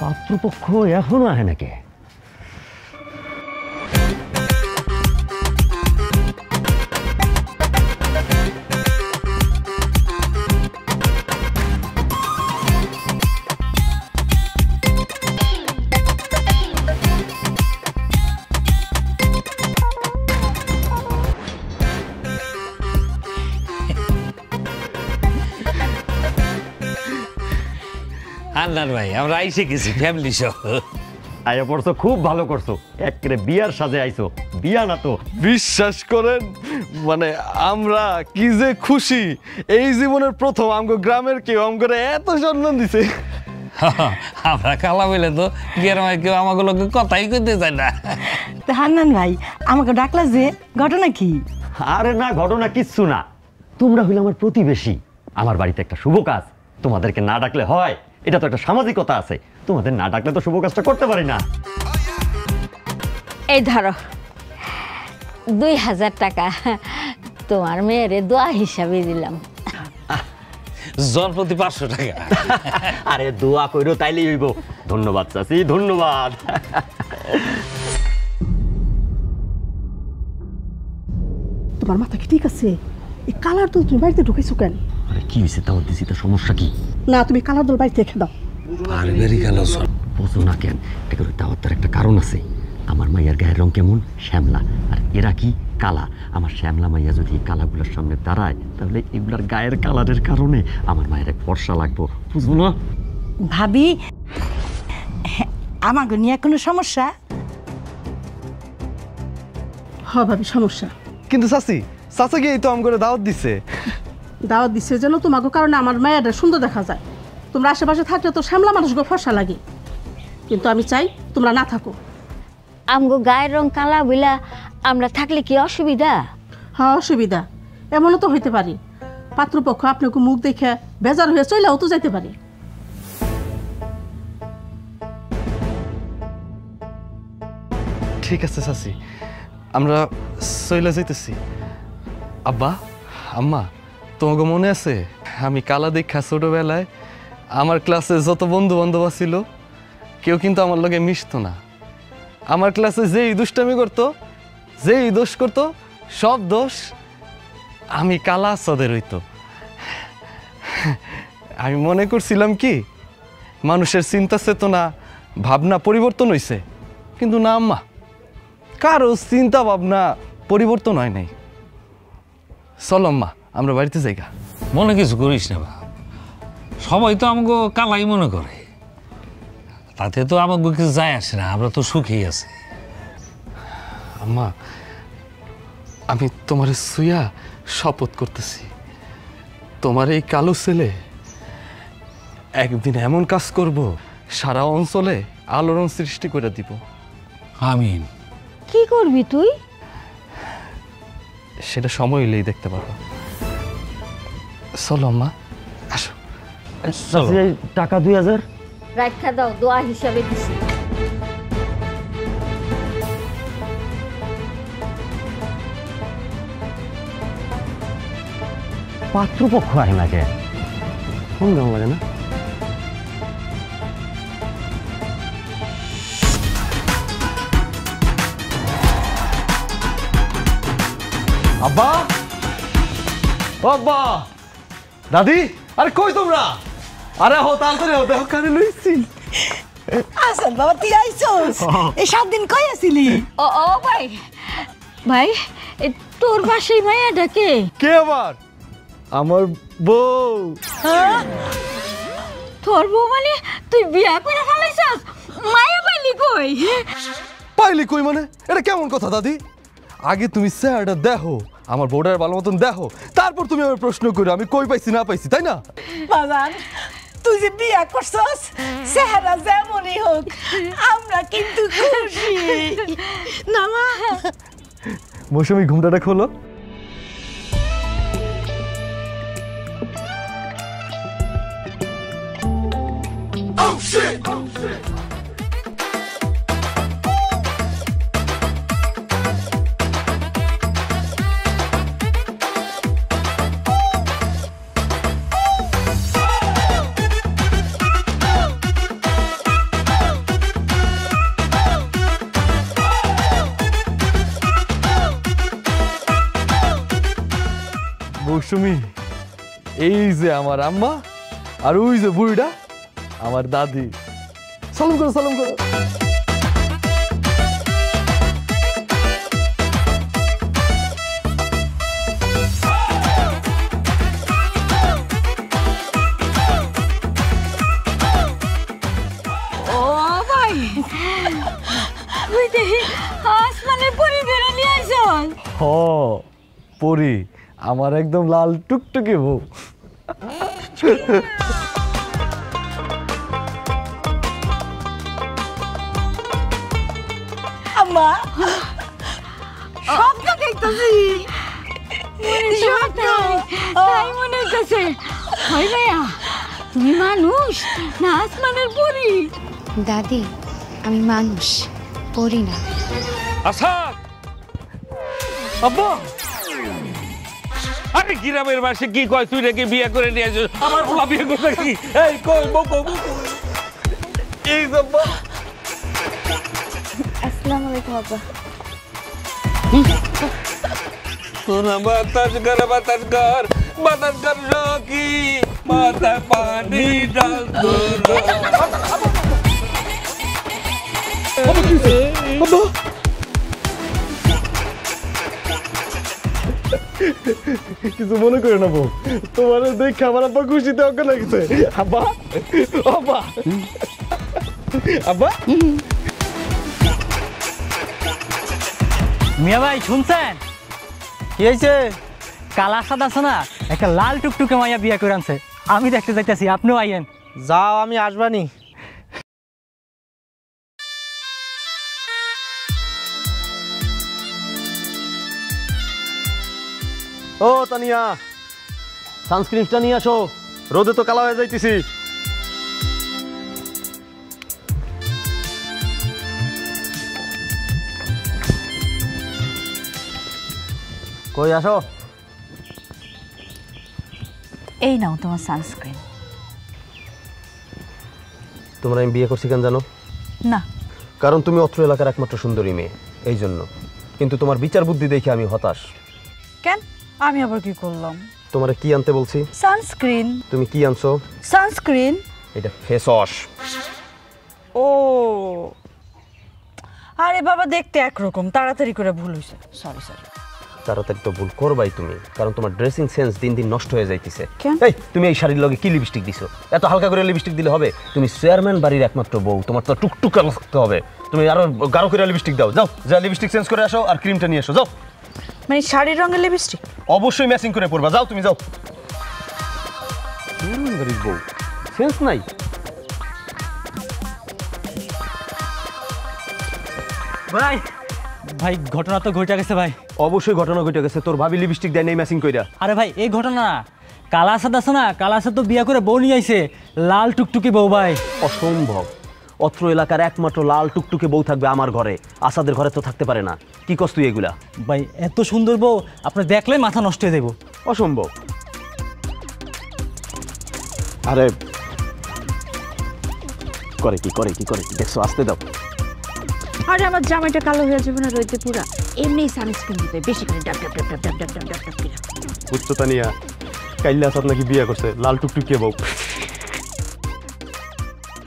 পাত্রপক্ষ এখনো আহে নাকি? আন্নার ভাই আমরা আইসে গেছি ফ্যামিলি সহ। আয়া পড়ছো, খুব ভালো করছো। একেবারে বিয়ার সাজে আইছো, বিয়া না তো। বিশ্বাস করেন মানে আমরা কি যে খুশি, এই জীবনের প্রথম আমগো গ্রামের কেউ আমগরে এত সম্মান দিছে। আমরা কালা বলে তো গ্রামের কেউ আমাকে লোকে কথাই কইতে চায় না। হান্নান ভাই আমাকে ডাকলা যে, ঘটনা কি? আরে না, ঘটনা কিচ্ছু না। তোমরা হইলে আমার প্রতিবেশী, আমার বাড়িতে একটা শুভ কাজ, তোমাদেরকে না ডাকলে হয়? এটা তো একটা সামাজিকতা আছে, তোমাদের না ডাকলে তো শুভ কাজটা করতে পারি না। এই ধরো 2000 টাকা তোমার মেয়ের দোয়া হিসাবে দিলাম। জন প্রতি 500 টাকা। আরে দোয়া কইরো তাইলেই হইব। ধন্যবাদ চাচি, ধন্যবাদ। তোমার মাথা কি ঠিক আছে? এই কালার দল তুমি বাড়িতে ঢুকেছো কেন? আরে কি হয়েছে তাও দিছি, তার সমস্যা কি? না তুমি কালার দল বাড়িতে রেখে দাও। পারিবারিক আলোচনা বোঝো না কেন? এটা তার একটা কারণ আছে। আমার মাইয়ার গায়ের রং কেমন? শ্যামলা। আর এরা কি? কালা। আমার শ্যামলা মাইয়া যদি এই কালাগুলোর সামনে দাঁড়ায়, তাহলে এগুলার গায়ের কালারের কারণে আমার মায়ের এক ফর্সা লাগবো, বুঝবো না? ভাবি আমাকে নিয়ে কোনো সমস্যা? হ ভাবি সমস্যা। কিন্তু চাচি, চাচা গিয়ে তো আমগরে দাওয়াত দিছে। দাওয়াত দিচ্ছে যেন তোমাকে কারণে আমার মায়েরা সুন্দর দেখা যায়। তোমরা আশেপাশে থাকলে তো শ্যামলা মানুষকে ফর্সা লাগে, কিন্তু আমি চাই তোমরা না থাকো। আমগো গায়ের রং কালা বইলা আমরা থাকলে কি অসুবিধা? হ্যাঁ অসুবিধা, এমনও তো হইতে পারে পাত্রপক্ষ আপনাকে মুখ দেখে বেজার হয়ে চলেও তো যাইতে পারে। ঠিক আছে চাচি, আমরা চইলা যাইতেছি। আব্বা আম্মা, তোমাকে মনে আছে আমি কালা দেখা ছোটবেলায় আমার ক্লাসে যত বন্ধু বান্ধব ছিল কেউ কিন্তু আমার লগে মিশতো না। আমার ক্লাসে যেই দুষ্টামি করতো, যেই দোষ করতো, সব দোষ আমি কালা সদের হইতো। আমি মনে করছিলাম কি মানুষের চিন্তা চেতনা ভাবনা পরিবর্তন হইছে, কিন্তু না আম্মা, কারো চিন্তা ভাবনা পরিবর্তন হয় নাই। চলো আম্মা আমরা বাড়িতে যাইগা। মনে কিছু করিস না বাপ, সবাই তো আমাকে কালাই মনে করে, তাতে তো আমাকে কিছু যায় আসে না, আমরা তো সুখেই আছি। আম্মা আমি তোমার সুইয়া শপথ করতেছি, তোমার এই কালো ছেলে একদিন এমন কাজ করব সারা অঞ্চলে আলোড়ন সৃষ্টি করে দিব। আমিন। কি করবি তুই? সেটা সময় এলেই দেখতে পারবো। চলো আম্মা আসো। টাকা 2000 রাখা দাও, দোয়া হিসাবে দিছি। পাত্রপক্ষ আহে না কে? ফোন দাও লাগে না? আব্বা, আব্বা, দাদি, আরে কই তোমরা? আরে হো তাড়াতাড়ি হো, দেখো কারে লইছি। আসল বাবা তুই আইছস? এই 7 দিন কই আছিলি? ও ও ভাই, ভাই তোর পাশেই মায়াটা কে? কে আবার? আমার বউ। তোর বউ মানে তুই বিয়া করে ফেলাইছস? মায়া পাইলি কই? পাইলি কই মানে? এটা কেমন কথা দাদি? আগে তুমি চেহারাটা দেখো, আমার বউটার ভালো মতন দেখো, তারপর তুমি আমার প্রশ্ন করো আমি কই পাইছি না পাইছি, তাই না? বাজান তুই যে বিয়া করছস, চেহারা যেমনই হোক আমরা কিন্তু খুশি। না মা, মৌসুমী ঘুমটাটা খোলো। মৌসুমী, এই যে আমার আম্মা আর ওই যে বুড়িটা আমার দাদি। সালাম করো, সালাম করো। ও ভাই তুই দেখি আসমানের পরি ধরে নিয়ে আইছ। হ পরি, আমার একদম লাল টুকটুকে বউ। আম্মা স্বপ্ন দেখতেছি। তাই মনে হচ্ছে হয় ভাইয়া তুমি মানুষ না আসমানের পরি? দাদি আমি মানুষ, পড়ি না। আসাদ, আব্বা, আরে গ্রামের বাসে কি কয় তুই নাকি বিয়ে করে নিয়ে আসিস? আমার পোলা বিয়ে করতে কি? এই কই বউ এই যে আব্বা। আসসালামু আলাইকুম আব্বা। সোনা বাতাস কর রকি মাথা পানি ডাল দো। আব্বা, কিছু মনে করে না বউ, তোমার দেখে আমার আব্বা খুশিতে অজ্ঞান লাগছে। আব্বা, আব্বা, আব্বা। মিয়া ভাই শুনছেন? কি হয়েছে? কালা সাদা আছে না, একটা লাল টুকটুকে মাইয়া বিয়ে করে আনছে। আমি দেখতে যাইতেছি, আপনিও আইয়েন। যাও, আমি আসবানি। ও তানিয়া, সানস্ক্রিনটা নিয়ে আসো, রোদে তো কালা হয়ে যাইতেছি। কই আসো। এই নাও তোমার সানস্ক্রিন। তোমরা আমি বিয়ে করছি কেন জানো? না, কারণ তুমি অত্র এলাকার একমাত্র সুন্দরী মেয়ে, এই জন্য। কিন্তু তোমার বিচার বুদ্ধি দেখে আমি হতাশ। কেন? আমি আবার কি করলাম? তোমারে কি আনতে বলছি? সানস্ক্রিন। তুমি কি আনছো? সানস্ক্রিন। এটা ফেস ওয়াশ। ও আরে বাবা, দেখতে একরকম, তাড়াতাড়ি করে ভুল হয়েছে। Sorry sorry. তাড়াতাড়ি তো ভুল করবাই তুমি, কারণ তোমার ড্রেসিং সেন্স দিন দিন নষ্ট হয়ে যাইতেছে। কেন? এই তুমি এই শাড়ির লগে কি লিপস্টিক দিছো? এত হালকা করে লিপস্টিক দিলে হবে? তুমি চেয়ারম্যান বাড়ির একমাত্র বউ, তোমার তো টুকটুক লাগতে হবে। তুমি আরো গাঢ় করে লিপস্টিক দাও। যাও, যা লিপস্টিক চেঞ্জ করে আসো আর ক্রিমটা নিয়ে এসো। যাও। মানে শাড়ির রঙের লিপস্টিক? অবশ্যই ম্যাচিং করে পরবা। যাও, তুমি যাও। চেয়ারম্যান বাড়ির বউ, সেন্স নাই। ভাই ভাই ঘটনা তো ঘটে গেছে ভাই। অবশ্যই ঘটনা ঘটে গেছে। তোর ভাবি লিপস্টিক দেয় নাই ম্যাচিং কইরা। আরে ভাই এই ঘটনা না, কালা সাদা আছে না, কালা সাদ তো বিয়ে করে বউ নিয়ে আইছে, লাল টুকটুকি বউ ভাই। অসম্ভব। অত্র এলাকার একমাত্র লাল টুকটুকে বউ থাকবে আমার ঘরে, আসাদের ঘরে তো থাকতে পারে না। কি কস তুই এগুলা? ভাই এত সুন্দর বউ আপনি দেখলে মাথা নষ্ট হয়ে যাবো। অসম্ভব। আরে করে কি দেখছো? আসতে দাও। আরে আমার জামাইটা কালো হয়ে যাবে না রইতে পুরা? এমনি সানস্ক্রিন দিবে বেশি করে, ডাব ডাব ডাব ডাব ডাব ডাব ডাব ডাব করে। উচ্চতা নিয়া কাইল্লা আসাদ নাকি বিয়ে করছে লাল টুকটুকে বউ।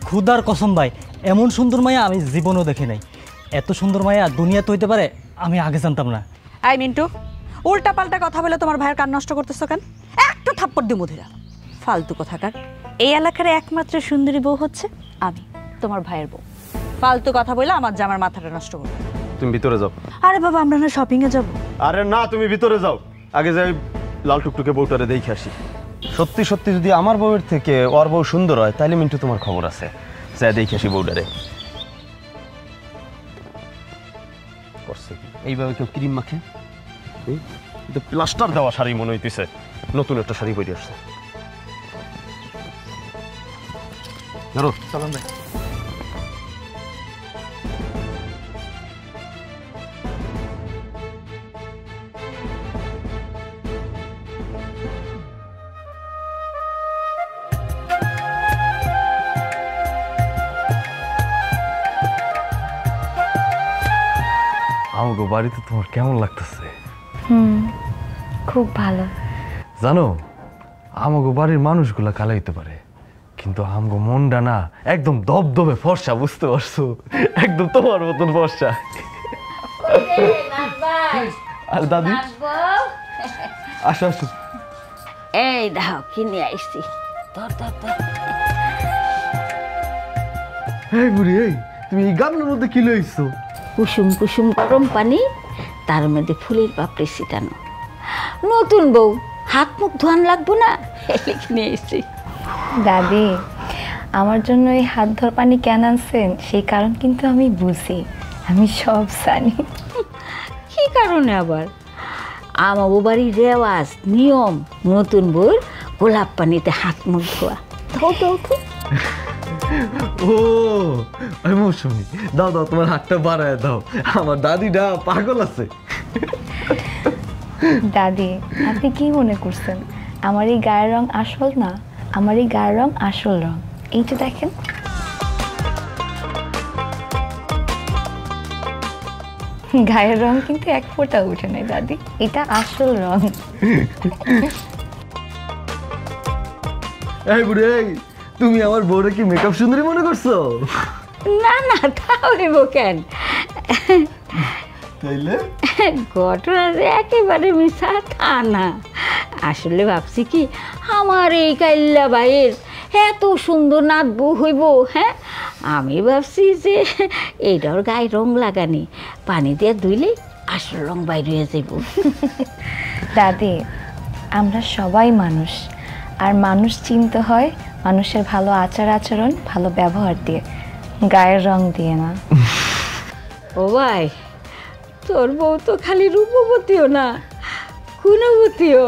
খুদার কসম ভাই, এমন সুন্দর মায়া আমি জীবনেও দেখি নাই। এত সুন্দর মায়া দুনিয়াতে হইতে পারে আমি আগে জানতাম না। আই মিন্টু, উল্টা পাল্টা কথা বলে তোমার ভাইয়ের কান নষ্ট করতেছো কেন? একটা থাপ্পড় দিয়ে মধুরা ফালতু কথাকার। এই এলাকার একমাত্র সুন্দরী বউ হচ্ছে আমি, তোমার ভাইয়ের বউ। ফালতু কথা বলে আমার জামার মাথাটা নষ্ট করো। তুমি ভিতরে যাও। আরে বাবা, আমরা না শপিং এ যাবো। আরে না, তুমি ভিতরে যাও। আগে যাই লাল টুকটুকে বউটারে দেখে আসি। সত্যি সত্যি যদি আমার বউয়ের থেকে ওর বউ সুন্দর হয় তাহলে মিন্টু তোমার খবর আছে। যাই দেখে আসি বউটারে। করছে কি এইভাবে কেউ ক্রিম মাখে? প্লাস্টার দেওয়া শাড়ি মনে হইতেছে। নতুন একটা শাড়ি পরে আসছে। ধরো চলুন ভাই। আমাকে বাড়িতে তোমার কেমন লাগতেছে? খুব ভালো। জানো, আমাকে বাড়ির মানুষগুলা কালা হইতে পারে, কিন্তু আমগো মনটা না একদম দবদবে ফর্সা, বুঝতে পারছো? একদম তোমার মতন ফর্সা। আর দাদি আসো আসো। এই দাও কিনে আইছি। এই বুড়ি, এই তুমি এই গামলার মধ্যে কি লইছো? কুসুম কুসুম গরম পানি, তার মধ্যে ফুলের পাপড়ি ছিটানো। নতুন বউ, হাত মুখ ধোয়ান লাগবো না, কিনে আইছি। দাদি, আমার জন্য এই হাত ধর পানি কেন আনছেন সেই কারণ কিন্তু আমি বুঝি, আমি সব জানি। কি কারণে আবার? আমার বাড়ির রেওয়াজ নিয়ম, নতুন বউর গোলাপ পানিতে হাত মুখ ধোয়া। ধো ধো ধো। ও আমি মৌসুমি, দাও দাও তোমার হাতটা বাড়ায় দাও, আমার দাদিটা পাগল আছে। দাদি, আপনি কি মনে করছেন আমার এই গায়ের রং আসল না? আমার এই গায়ের রং আসল রং, এইটা দেখেন। গায়ের রং কিন্তু এক ফোঁটা উঠে নাই দাদি, এটা আসল রং। এই বুড়ি, এই তুমি আমার বউরে কি মেকআপ সুন্দরী মনে করছো? না না, তা হইব কেন? তাইলে ঘটনা যে একেবারে মিশা তা না। আসলে ভাবছি কি, আমার এই কাইল্লা ভাইয়ের এত সুন্দর নাত বউ হইব, হ্যাঁ আমি ভাবছি যে এইটার গায়ে রং লাগানি, পানি দিয়ে ধুইলে আসল রং বাইরে হয়ে যাইব। দাদি, আমরা সবাই মানুষ, আর মানুষ চিনতে হয় মানুষের ভালো আচার আচরণ, ভালো ব্যবহার দিয়ে, গায়ের রং দিয়ে না। ও ভাই, তোর বউ তো খালি রূপবতীও না, গুণবতীও।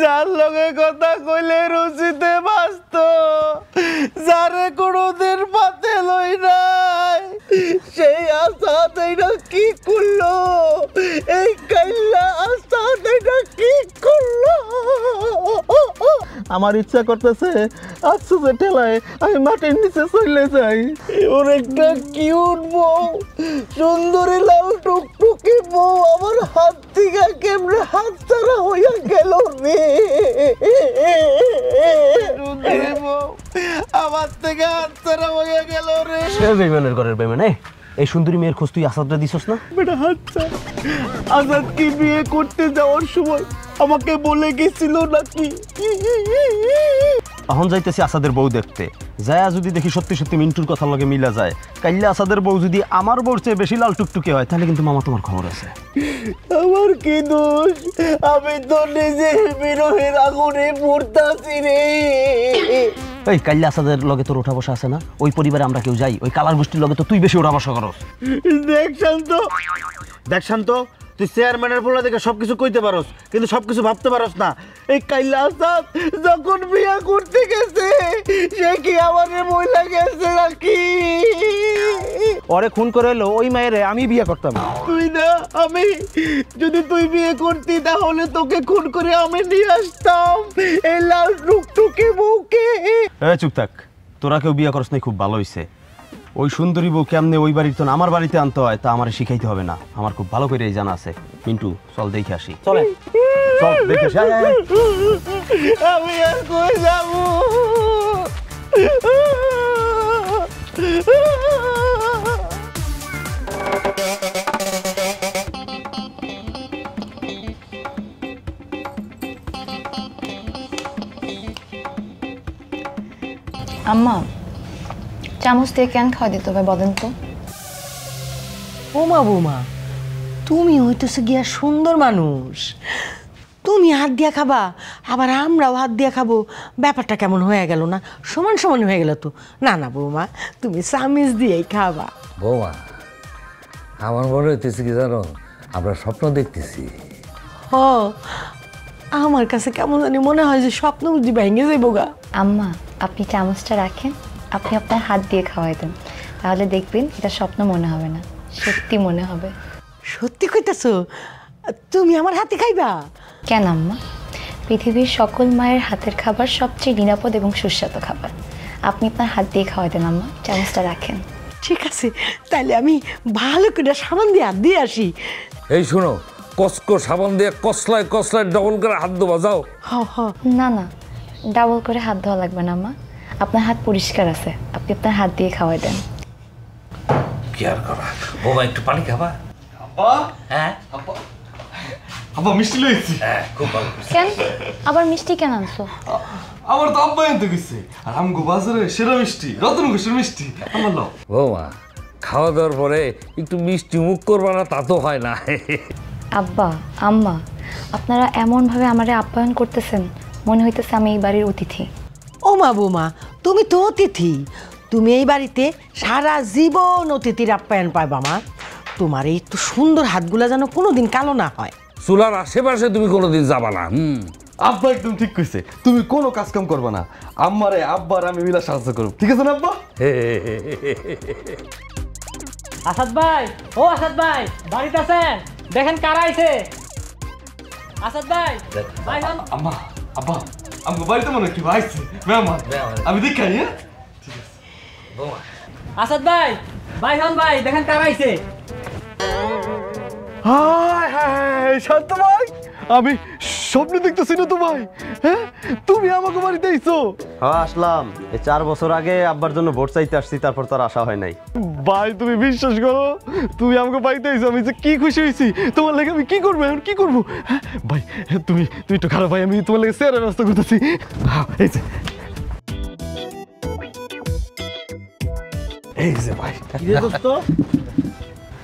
যার লগে কথা কইলে রুচিতে বাঁচত, যারে কোনোদিন পাতে লই নাই, সেই আসাদ এইটা কি করলো? এই কাইল্লা আসাদ এইটা কি করলো? আমার ইচ্ছা করতেছে আফসোসের ঠেলায় আমি মাটির নিচে চলে যাই। ওর একটা কিউট বউ, সুন্দরী লাল টুকটুকি বউ আমার হাত থেকে কেমনে হাত ছাড়া হইয়া গেল রে। সুন্দরী বউ আমার থেকে হাত ছাড়া হইয়া গেল রে। বেইমানের ঘরের বেইমান, এই সুন্দরী মেয়ের খোঁজ তুই আসাদরা দিছস না? বেটা হাত ছাড়। আজাদকে বিয়ে করতে যাওয়ার সময় আমাকে বলে গেছিল নাকি? এখন যাইতেছি আসাদের বউ দেখতে, যায় যদি দেখি সত্যি সত্যি মিন্টুর কথার লগে মিলা যায়, কাইলে আসাদের বউ যদি আমার বউর চেয়ে বেশি লাল টুকটুকে হয়, তাহলে কিন্তু মামা তোমার খবর আছে। আমার কি দোষ? আমি তো নিজে বিরহের আগুনে পড়তাছি রে। এই কাইলে আসাদের লগে তোর ওঠা বসা আছে না? ওই পরিবারে আমরা কেউ যাই, ওই কালার গোষ্ঠীর লগে তো তুই বেশি ওঠা বসা করস। দেখ শান্ত, তুই চেয়ারম্যানের বলে দেখে সবকিছু কইতে পারস, কিন্তু সবকিছু ভাবতে পারস না। এই কাইলা আসাদ যখন বিয়া করতে গেছে, সে কি আমারে মহিলা গেছে নাকি? ওরে খুন করে এলো ওই মায়েরে আমি বিয়ে করতাম। তুই না আমি, যদি তুই বিয়ে করতি তাহলে তোকে খুন করে আমি নিয়ে আসতাম এই লাল টুকটুকে বউকে। চুপ থাক, তোরা কেউ বিয়ে করস নাই, খুব ভালো হইছে। ওই সুন্দরী বউ কেমনে ওই বাড়ির তো আমার বাড়িতে আনতে হয় তা আমার শিখাইতে হবে না, আমার খুব ভালো করে জানা আছে। মিন্টু চল দেখে আসি। চলে চল দেখে আসি। আমি আর কই যাবো? আম্মা চামচ দিয়ে কেন খাওয়া দিতে হবে বলেন তো? ওমা বৌমা, তুমি হইতেছে গিয়া সুন্দর মানুষ, তুমি হাত দিয়া খাবা আবার আমরাও হাত দিয়া খাবো, ব্যাপারটা কেমন হয়ে গেল না? সমান সমান হয়ে গেল তো। না না বৌমা, তুমি চামিচ দিয়েই খাবা। বৌমা আমার মনে হইতেছে কি জানো, আমরা স্বপ্ন দেখতেছি। হ, আমার কাছে কেমন জানি মনে হয় যে স্বপ্ন বুঝি ভেঙে যাইব গা। আম্মা আপনি চামচটা রাখেন, আপনি আপনার হাত দিয়ে খাওয়াই দেন, তাহলে দেখবেন এটা স্বপ্ন মনে হবে না, সত্যি মনে হবে। সত্যি কইতাছো? তুমি আমার হাতে খাইবা? কেন আম্মা, পৃথিবীর সকল মায়ের হাতের খাবার সবচেয়ে নিরাপদ এবং সুস্বাদু খাবার। আপনি আপনার হাত দিয়ে খাওয়াই দেন আম্মা, চামচটা রাখেন। ঠিক আছে, তাহলে আমি ভালো করে সাবান দিয়ে হাত দিয়ে আসি। এই শোনো, কসকো সাবান দিয়ে কসলায় কসলায় ডবল করে হাত ধোয়া যাও। না না, ডাবল করে হাত ধোয়া লাগবে না আম্মা, আপনার হাত পরিষ্কার আছে, আপনি আপনার হাত দিয়ে খাওয়াই দেন। কি আর করা, বৌমা একটু পানি খাবা? আব্বা, হ্যাঁ আব্বা মিষ্টি লইছি। হ্যাঁ খুব ভালো। কেন আবার মিষ্টি কেন আনছো? আমার তো আব্বা আনতে গেছে, আর আমগো বাজারে সেরা মিষ্টি, রতনকুশের মিষ্টি আমার লও। বৌমা খাওয়া দাওয়ার পরে একটু মিষ্টি মুখ করবা না, তা তো হয় না। আব্বা আম্মা, আপনারা এমনভাবে আমারে আপ্যায়ন করতেছেন, মনে হইতেছে আমি এই বাড়ির অতিথি। ওমা বৌমা, তুমি তো অতিথি, তুমি এই বাড়িতে সারা জীবন অতিথির আপ্যায়ন পাইবা মা। তোমার এই তো সুন্দর হাতগুলা যেন কোনোদিন কালো না হয়। চুলার আশেপাশে তুমি কোনোদিন যাবা না। আব্বা একদম ঠিক কইছে, তুমি কোনো কাজ কাম করবা না, আম্মারে আব্বার আমি মিলা সাহায্য করব, ঠিক আছে না আব্বা? আসাদ ভাই, ও আসাদ ভাই, বাড়িতে আছেন? দেখেন কারা আইছে। আসাদ ভাই, ভাই হন। আম্মা, আব্বা, আমগো বাড়িতে মনে কি ভাইছে মেহমান, আমি দেখাই। হ্যাঁ ঠিক আছে বৌমা। আসাদ ভাই, ভাই হন ভাই, দেখেন কারা আইছে। হাই হাই শান্ত ভাই, আমি স্বপ্ন দেখতেছি না তো ভাই? হ্যাঁ তুমি আমাকে বাড়িতে আইছো? হ্যাঁ আসলাম, এই 4 বছর আগে আব্বার জন্য ভোট চাইতে আসছি, তারপর তো আর আশা হয় নাই। ভাই তুমি বিশ্বাস করো, তুমি আমাকে বাড়িতে আইছো, আমি যে কি খুশি হয়েছি, তোমার লাগে আমি কি করবো, এখন কি করবো? হ্যাঁ ভাই তুমি তুমি একটু খারাপ ভাই, আমি তোমার লাগে চেয়ারের ব্যবস্থা করতেছি। এই যে ভাই।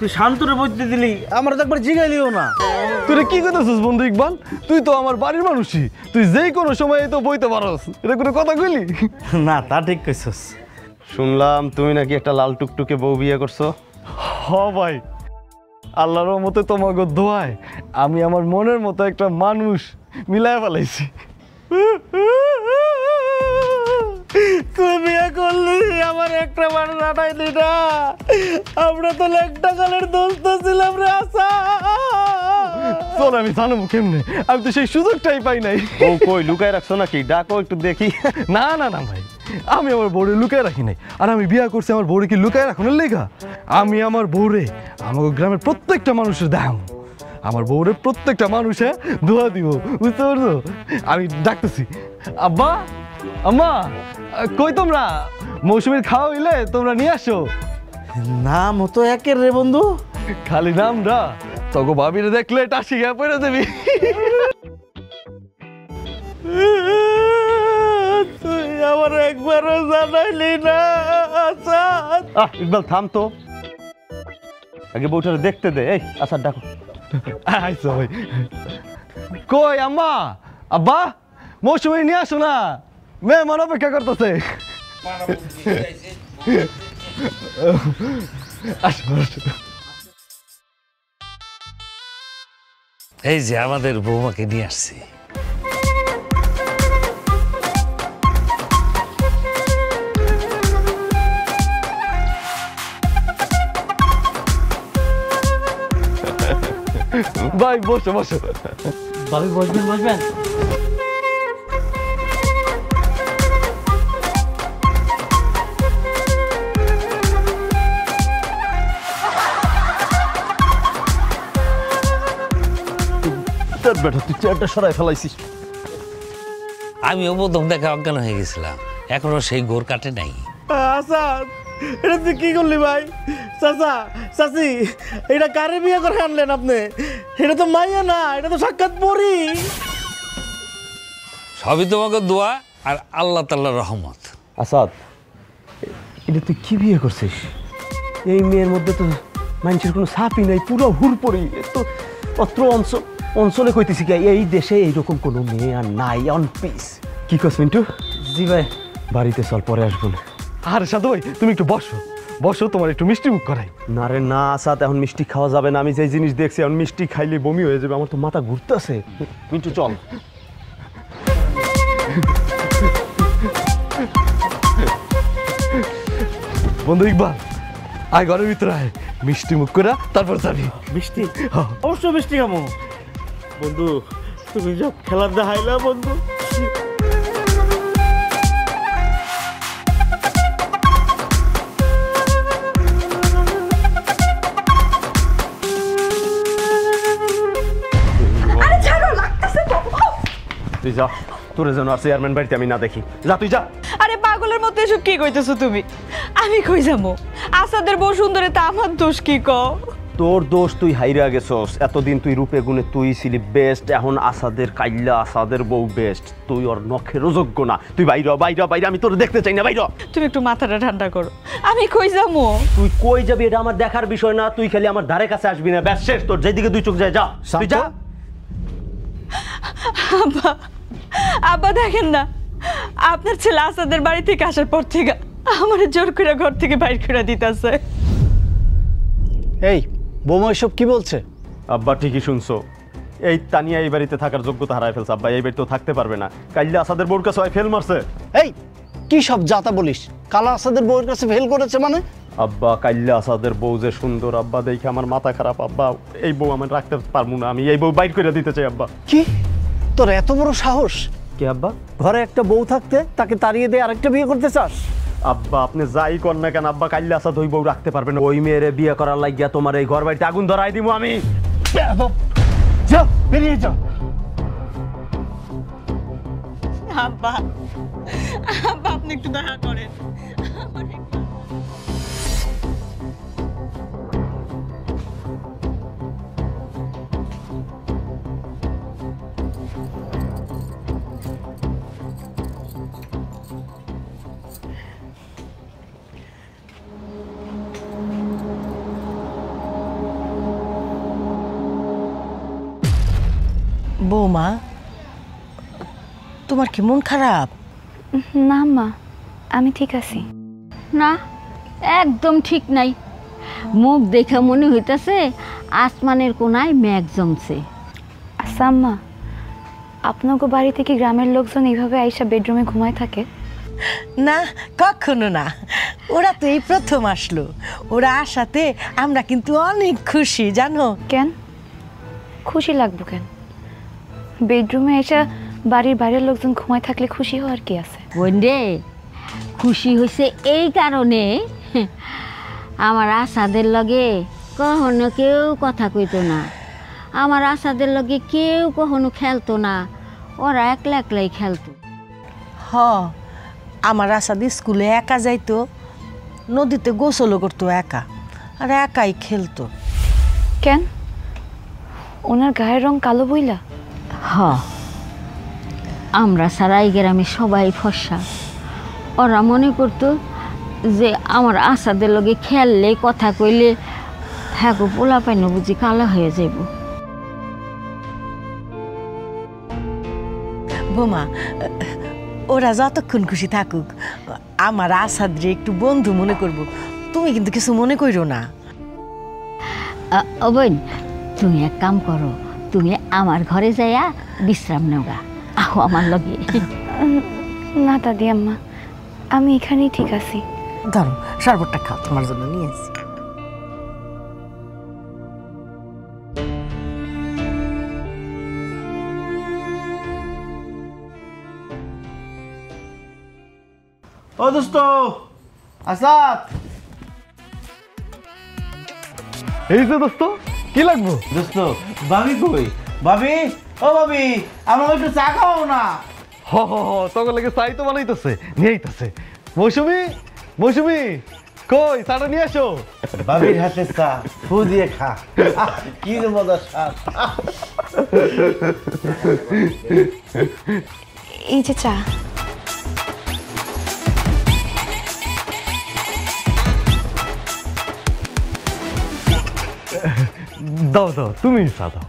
তুই শান্তরে বইতে দিলি, আমার তো একবার জিগাইলিও না। তুই কি করতেছিস বন্ধু ইকবাল? তুই তো আমার বাড়ির মানুষই, তুই যেই কোনো সময় তো বইতে পারস, এটা কোনো কথা কইলি? না তা ঠিক কইছস। শুনলাম তুমি নাকি একটা লাল টুকটুকে বউ বিয়ে করছো। হ ভাই, আল্লাহর রহমতে তোমাকে দোয়ায় আমি আমার মনের মতো একটা মানুষ মিলায় ফেলাইছি। তুই বিয়ে করলি, আমার একটা মানুষ আটাইলি না। আমরা তো একটা কালের দোস্ত ছিলাম রে। আসা চল, আমি জানবো কেমনে? আমি তো সেই সুযোগটাই পাই নাই। ও কই লুকায় রাখছো নাকি? ডাকো একটু দেখি। না না না ভাই, আমি আমার বউরে লুকায় রাখি নাই, আর আমি বিয়া করছি আমার বউরে কি লুকায় রাখুনের লেগা? আমি আমার বউরে আমাকে গ্রামের প্রত্যেকটা মানুষের দেখাবো, আমার বউরে প্রত্যেকটা মানুষে দোয়া দিব, বুঝতে পারছো? আমি ডাকতেছি। আব্বা, আম্মা, কই তোমরা? মৌসুমীর খাওয়া হইলে তোমরা নিয়ে আসো। নাম তো একের রে বন্ধু, খালি নামরা, তগো ভাবিরে দেখলে টাসি গা পড়ে দেবি। তুই আমার একবারও জানাইলি না। ইকবাল থাম তো, আগে বউটারে দেখতে দে। এই আচ্ছা ডাকো। আইসো ভাই। কই আম্মা, আব্বা, মৌসুমী নিয়ে আসো না, মেহমান অপেক্ষা করতেছে। এই যে আমাদের বৌমাকে নিয়ে আসছি। ভাই বসো বসো। ভাবি বসবেন বসবেন। বেটা তুই চেয়ারটা সরাই ফেলাইছিস। আমিও প্রথম দেখা অজ্ঞান হয়ে গেছিলাম, এখনো সেই গোর কাটে নাই। আচ্ছা এটা তুই কি করলি ভাই? চাচা চাচি, এটা কারে বিয়ে করে আনলেন আপনি? এটা তো মাইয়া না, এটা তো সাক্ষাৎ পরি। সবই তোমাকে দোয়া আর আল্লাহ তাআলার রহমত। আসাদ, এটা তুই কি বিয়ে করছিস? এই মেয়ের মধ্যে তো মানুষের কোনো ছাপই নাই, পুরো হুড়পড়ি। তো অত্র অঞ্চলে কইতেছি কি এই দেশে এইরকম কোনো মেয়ে আর নাই, অন পিস। কি কস মিন্টু? জি ভাই। বাড়িতে চল, পরে আসবো না। আরে সাধু ভাই তুমি একটু বসো বসো, তোমার একটু মিষ্টি মুখ করাই। না রে না আসাদ, এখন মিষ্টি খাওয়া যাবে না। আমি যে জিনিস দেখছি এখন মিষ্টি খাইলে বমি হয়ে যাবে, আমার তো মাথা ঘুরতেছে। মিন্টু চল। বন্ধু ইকবাল আয় ঘরের ভিতরে আয়, মিষ্টি মুখ করা তারপর যাবি। মিষ্টি? অবশ্যই মিষ্টি খামো। বন্ধু তুমি যা খেলার দেখাইলা বন্ধু। তুই যা, তোরে যেন আর চেয়ারম্যান বাড়িতে আমি না দেখি। যা তুই যা। আরে পাগলের মতো এসব কি কইতেছো তুমি? আমি কই যাবো? আসাদের বউ সুন্দরী, তা আমার দোষ কি কও? তোর দোষ, তুই হাইরা গেছস। এতদিন তুই রূপে গুণে তুই ছিলি বেস্ট, এখন আসাদের কাইল্লা আসাদের বউ বেস্ট। তুই ওর নখেরও যোগ্য না। তুই বাইরে বাইরে বাইরে, আমি তোর দেখতে চাই না, বাইরে। তুমি একটু মাথাটা ঠান্ডা করো। আমি কই যাবো? তুই কই যাবি এটা আমার দেখার বিষয় না। তুই খালি আমার ধারে কাছে আসবি না, ব্যাস শেষ। তোর যেদিকে দুই চোখ যায় যা, তুই যা। আব্বা, আব্বা দেখেন না, আপনার ছেলে আসাদের বাড়ি থেকে আসার পর থেকে আমার জোর করে ঘর থেকে বাইর করে দিতেছে। এই বৌমা এসব কি বলছে? আব্বা ঠিকই শুনছো, এই তানিয়া এই বাড়িতে থাকার যোগ্যতা হারায় ফেলছে। আব্বা এই বাড়িতেও থাকতে পারবে না। কাইল্লা আসাদের বউর কাছে ফেল মারছে। এই কি সব জাতা বলিস? কালা আসাদের বউর কাছে ফেল করেছে মানে? আব্বা কাইল্লা আসাদের বউ যে সুন্দর আব্বা, দেখে আমার মাথা খারাপ। আব্বা এই বউ আমি রাখতে পারবো না, আমি এই বউ বাইর করে দিতে চাই। আব্বা কি তোর এত বড় সাহস? কি আব্বা? ঘরে একটা বউ থাকতে তাকে তাড়িয়ে দিয়ে আরেকটা বিয়ে করতে চাস? আব্বা আপনি যাই কর না কেন, আব্বা কাইল্লা আসাদ ওই বউ রাখতে পারবে না। ওই মেয়েরে বিয়ে করার লাগিয়া তোমার এই ঘর বাড়িতে আগুন ধরাই দিব আমি। যাও, বেরিয়ে যাও। আব্বা, আব্বা আপনি একটু দয়া করেন। বৌমা তোমার কি মন খারাপ? না মা, আমি ঠিক আছি। না, একদম ঠিক নাই। মুখ দেখে মনে হইতাছে আসমানের কোনায় মেঘ জমছে। আচ্ছা আম্মা, আপনাকে বাড়ি থেকে গ্রামের লোকজন এইভাবে আইসা বেডরুমে ঘুমায় থাকে? না, কখনো না। ওরা তো এই প্রথম আসলো। ওরা আসাতে আমরা কিন্তু অনেক খুশি জানো। কেন খুশি লাগবো কেন? বেডরুমে এসে বাড়ির বাইরের লোকজন ঘুমায় থাকলে খুশি হওয়ার কি আছে? রে খুশি হয়েছে এই কারণে, আমার আসাদের লগে কখনো কেউ কথা কইতো না, আমার আসাদের লগে কেউ কখনো খেলতো না, ওরা একলা একলাই খেলতো। হ, আমার আসাদ স্কুলে একা যাইতো, নদীতে গোসলও করতো একা, আর একাই খেলতো। কেন ওনার গায়ের রং কালো বইলা? হ, আমরা সারা এই গ্রামে সবাই ফর্সা। ওরা মনে করতো যে আমার আসাদের লগে খেললে কথা কইলে হ্যাঁ গো পোলা পাইন বুঝি কালা হয়ে যাইব। বোমা, ওরা যতক্ষণ খুশি থাকুক, আমার আসাদরে একটু বন্ধু মনে করব। তুমি কিন্তু কিছু মনে কইরো না। ও বোন, তুমি এক কাম করো, তুমি আমার ঘরে যাইয়া বিশ্রাম নেওগা, আহো আমার লগে। না দাদি আম্মা, আমি এখানেই ঠিক আছি। ধরো শরবতটা খাও, তোমার জন্য নিয়ে আসি। ও দোস্ত আসাদ, এই যে দোস্ত, কি লাগবো? দোস্ত ভাবি কই? ভাবি, ও ভাবি, আমার একটু চা খাও না। হ হ হ, তখন লাগে চাই তো বানাইতেছে, নিয়ে আইতেছে। মৌসুমি, মৌসুমি কই চাটা নিয়ে আসো। ভাবির হাতে চা ফু দিয়ে খা, কি রে মজার স্বাদ। এই যে চা। দাও দাও, তুমি চা দাও।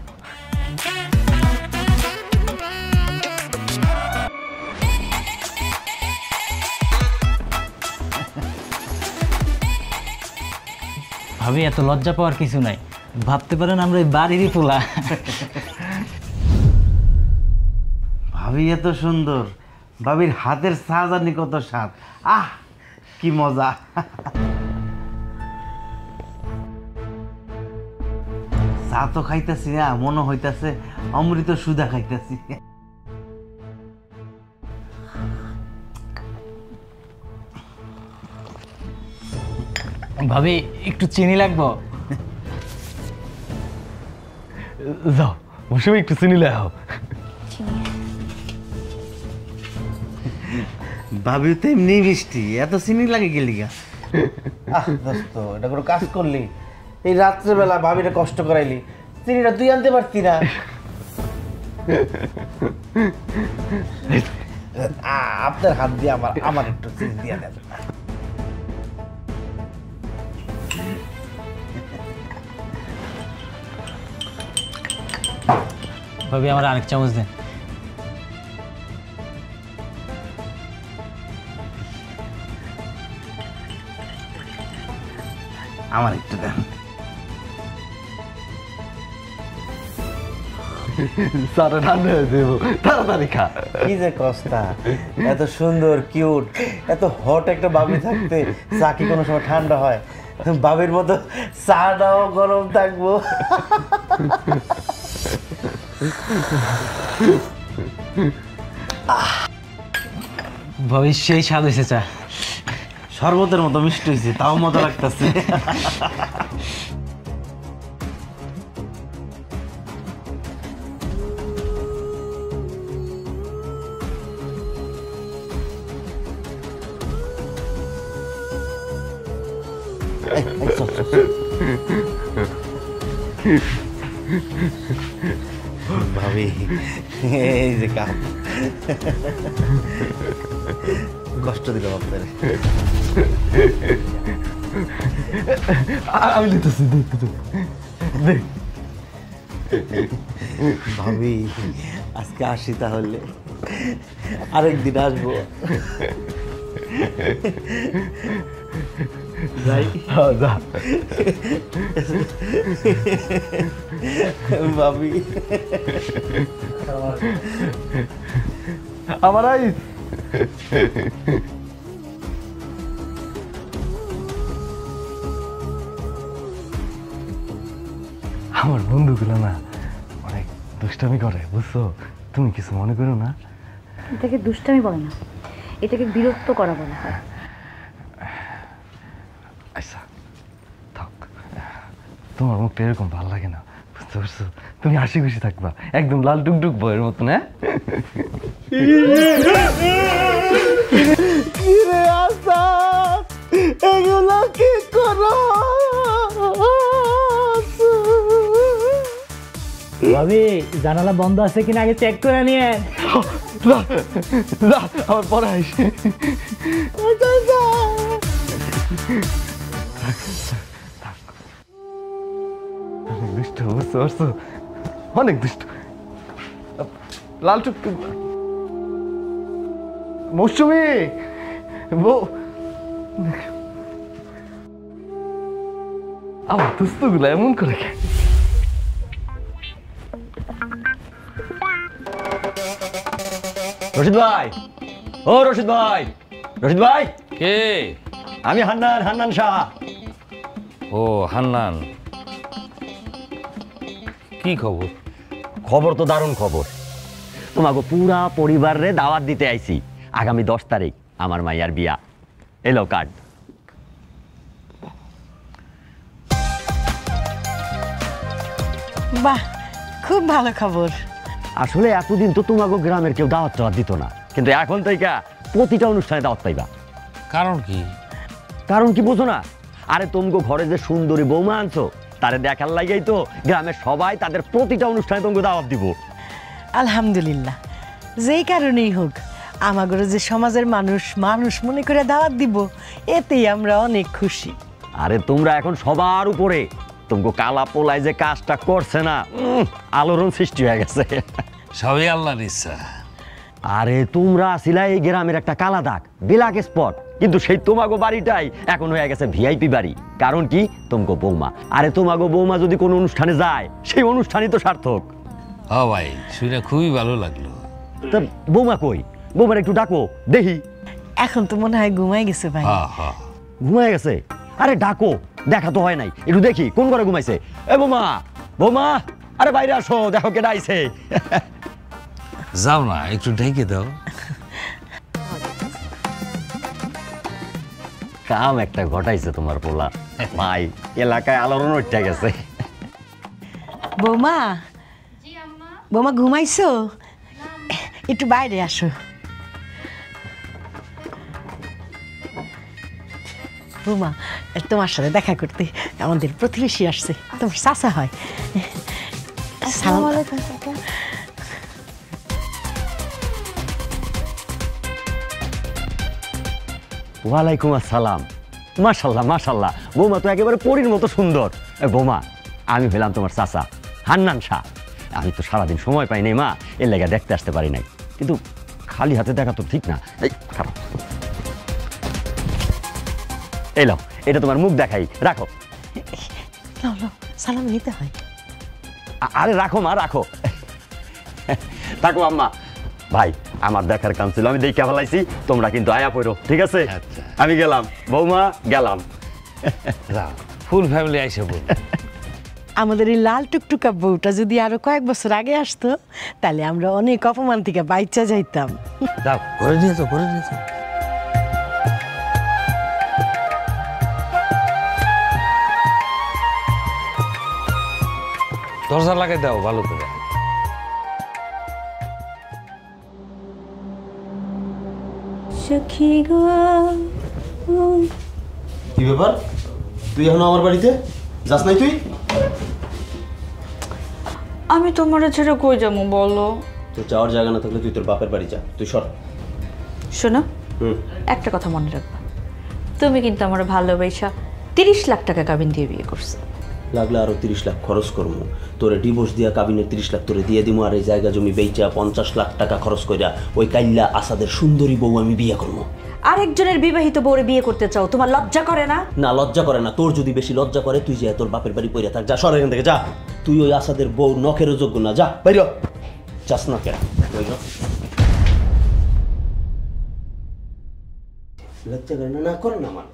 ভাবি এত লজ্জা পাওয়ার কিছু নাই, ভাবতে পারেন আমরা এই বাড়িরই পোলা। ভাবি এত সুন্দর, ভাবির হাতের চা জানি কত স্বাদ, আহ কি মজা। চা তো খাইতেছি না, মনে হইতাছে অমৃত সুধা খাইতেছি। ভাবি একটু চিনি লাগবো? যাও মৌসুমি, একটু চিনি লেও। ভাবি তো এমনি মিষ্টি, এত চিনি লাগে গেলি গা? দোস্ত এটা কোনো কাজ করলি? এই রাত্রেবেলা ভাবিটা কষ্ট করাইলি, চিনিটা তুই আনতে পারতি না? আপনার হাত দিয়ে আমার একটু চিনি দিয়ে দেন। ভাবি আমার আরেক চামচ দেন। আমার একটু দেন। সারা ঠান্ডা হয়ে যাবো, তাড়াতাড়ি খা। কি যে কষ্টা, এত সুন্দর কিউট এত হট একটা বাবি থাকতে চা কি কোনো সময় ঠান্ডা হয়? বাবির মতো চাটাও গরম থাকবো। ভাবি সেই স্বাদ হয়েছে চা, শরবতের মতো মিষ্টি হয়েছে, তাও মজা লাগতেছে। ভাবি এই যে কাপ, কষ্ট দিলাম আপনার। আমি নিতেছি, ভাবি আজকে আসি, তাহলে আরেকদিন আসবো। যাই যা ভাবি। আমার আইস। আমার বন্ধুগুলো না অনেক দুষ্টামি করে, বুঝছো? তুমি কিছু মনে করো না। এটাকে দুষ্টামি বলে না, এটাকে বিরক্ত করা বলা হয়। আচ্ছা থাক, তোমার মুখটা এরকম ভালো লাগে না, বুঝতে পারছো? তুমি হাসি খুশি থাকবা, একদম লাল টুকটুক বইয়ের মতন। হ্যাঁ কিরে আসাদ, এগুলো কি করো? ভাবি জানালা বন্ধ আছে কিনা আগে চেক করে নিয়ে। আমার পরে আইস। দুষ্ট, বুঝতে পারছো? অনেক দুষ্ট, লাল টুকটুক। মৌসুমি আমার দুস্তগুলো এমন করে। রশিদ ভাই, ও রশিদ ভাই, রশিদ ভাই। কে? আমি হান্নান, হান্নান শাহ। ও হান্নান, কি খবর? খবর তো দারুণ খবর। তোমাকে পুরা পরিবারে দাওয়াত দিতে আইছি। আগামী 10 তারিখ আমার মাইয়ার বিয়া। এলো কার্ড। বাহ, খুব ভালো খবর। আসলে এতদিন তো তোমাকে গ্রামের কেউ দাওয়াত টাওয়াত দিত না, কিন্তু এখন থেকে প্রতিটা অনুষ্ঠানে দাওয়াত পাইবা। কারণ কি? কারণ কি বোঝো না? আরে তোমাকে ঘরে যে সুন্দরী বৌমা আনছো, তারে দেখার লাগেই তো গ্রামের সবাই তাদের প্রতিটা অনুষ্ঠানে তোমাকে দাওয়াত দিব। আলহামদুলিল্লাহ, যেই কারণেই হোক আমাগরে যে সমাজের মানুষ মানুষ মনে করে দাওয়াত দিব, এতেই আমরা অনেক খুশি। আরে তোমরা এখন সবার উপরে, তোমাকে কালা পোলায় যে কাজটা করছে না, আলোড়ন সৃষ্টি হয়ে গেছে। সবই আল্লাহর ইচ্ছা। আরে তোমরা আসিলা এই গ্রামের একটা কালা দাগ, বিলাক স্পট, কিন্তু সেই তোমাগো বাড়িটাই এখন হয়ে গেছে ভিআইপি বাড়ি। কারণ কি? তোমাগো বৌমা। আরে তোমাগো বৌমা যদি কোনো অনুষ্ঠানে যায়, সেই অনুষ্ঠানই তো সার্থক। ও ভাই, শুনে খুবই ভালো লাগলো। তা বৌমা কই? বৌমার একটু ডাকো দেখি। এখন তো মনে হয় ঘুমাই গেছে ভাই। ঘুমায় গেছে? আরে ডাকো, দেখা তো হয় নাই, একটু দেখি কোন ঘরে ঘুমাইছে। এ বৌমা, বৌমা, আরে বাইরে আসো, দেখো কে ডাইছে। যাও না, একটু ঢেকে দাও। কাম একটা ঘটাইছে তোমার পোলা ভাই, এলাকায় আলোড়ন উঠে গেছে। বৌমা, বৌমা ঘুমাইছো? একটু বাইরে আসো। বৌমা, তোমার সাথে দেখা করতে আমাদের প্রতিবেশী আসছে, তোমার চাচা হয়। সালাম আলাইকুম। ওয়ালাইকুম আসসালাম। মাশাল্লাহ মাশাল্লাহ, বৌমা তো একেবারে পরীর মতো সুন্দর। বৌমা, আমি হইলাম তোমার চাচা হান্নান শাহ। আমি তো সারাদিন সময় পাই নাই মা, এর লেগে দেখতে আসতে পারি নাই, কিন্তু খালি হাতে দেখা তো ঠিক না। এই খারাপ, এলো, এটা তোমার মুখ দেখাই, রাখো। সালাম নিতে হয়। আরে রাখো মা, রাখো। থাকো আম্মা। ভাই, আমার দেখার কাম ছিল, আমি দেখে ফেলাইছি, তোমরা কিন্তু আয়া পড়ো, ঠিক আছে? আমি গেলাম, বৌমা গেলাম। ফুল ফ্যামিলি আইসে বল। আমাদের এই লাল টুকটুকা বউটা যদি আরো কয়েক বছর আগে আসতো, তাহলে আমরা অনেক অপমান থেকে বাইচা যাইতাম। যাও, ঘরে নিয়ে যাও, ঘরে নিয়ে যাও। দরজা লাগাই দাও ভালো করে। সখী গো, কি ব্যাপার? তুই এখন আমার বাড়িতে যাস নাই? তুই আমি তোমার ছেড়ে কই যাবো বলো? তোর যাওয়ার জায়গা না থাকলে তুই তোর বাপের বাড়ি যা, তুই সর। শোনো, একটা কথা মনে রাখবা, তুমি কিন্তু আমার ভালোবাসা 30 লাখ টাকা কাবিন দিয়ে বিয়ে করছো। লাগলে আরো 30 লাখ খরচ করবো, তোরে ডিভোর্স দিয়া কাবিনের 30 লাখ তোরে দিয়ে দিবো, আর এই জায়গা জমি বেচা 50 লাখ টাকা খরচ কইরা ওই কাইল্লা আসাদের সুন্দরী বউ আমি বিয়ে করবো। আরেকজনের বিবাহিত বউরে বিয়ে করতে চাও, তোমার লজ্জা করে না? না, লজ্জা করে না। তোর যদি বেশি লজ্জা করে, তুই যা তোর বাপের বাড়ি পইরা থাক, যা, সর এখান থেকে, যা। তুই ওই আসাদের বউ নখেরও যোগ্য না, যা বাইর। যাস না কেন? লজ্জা করে না? না করে না আমার।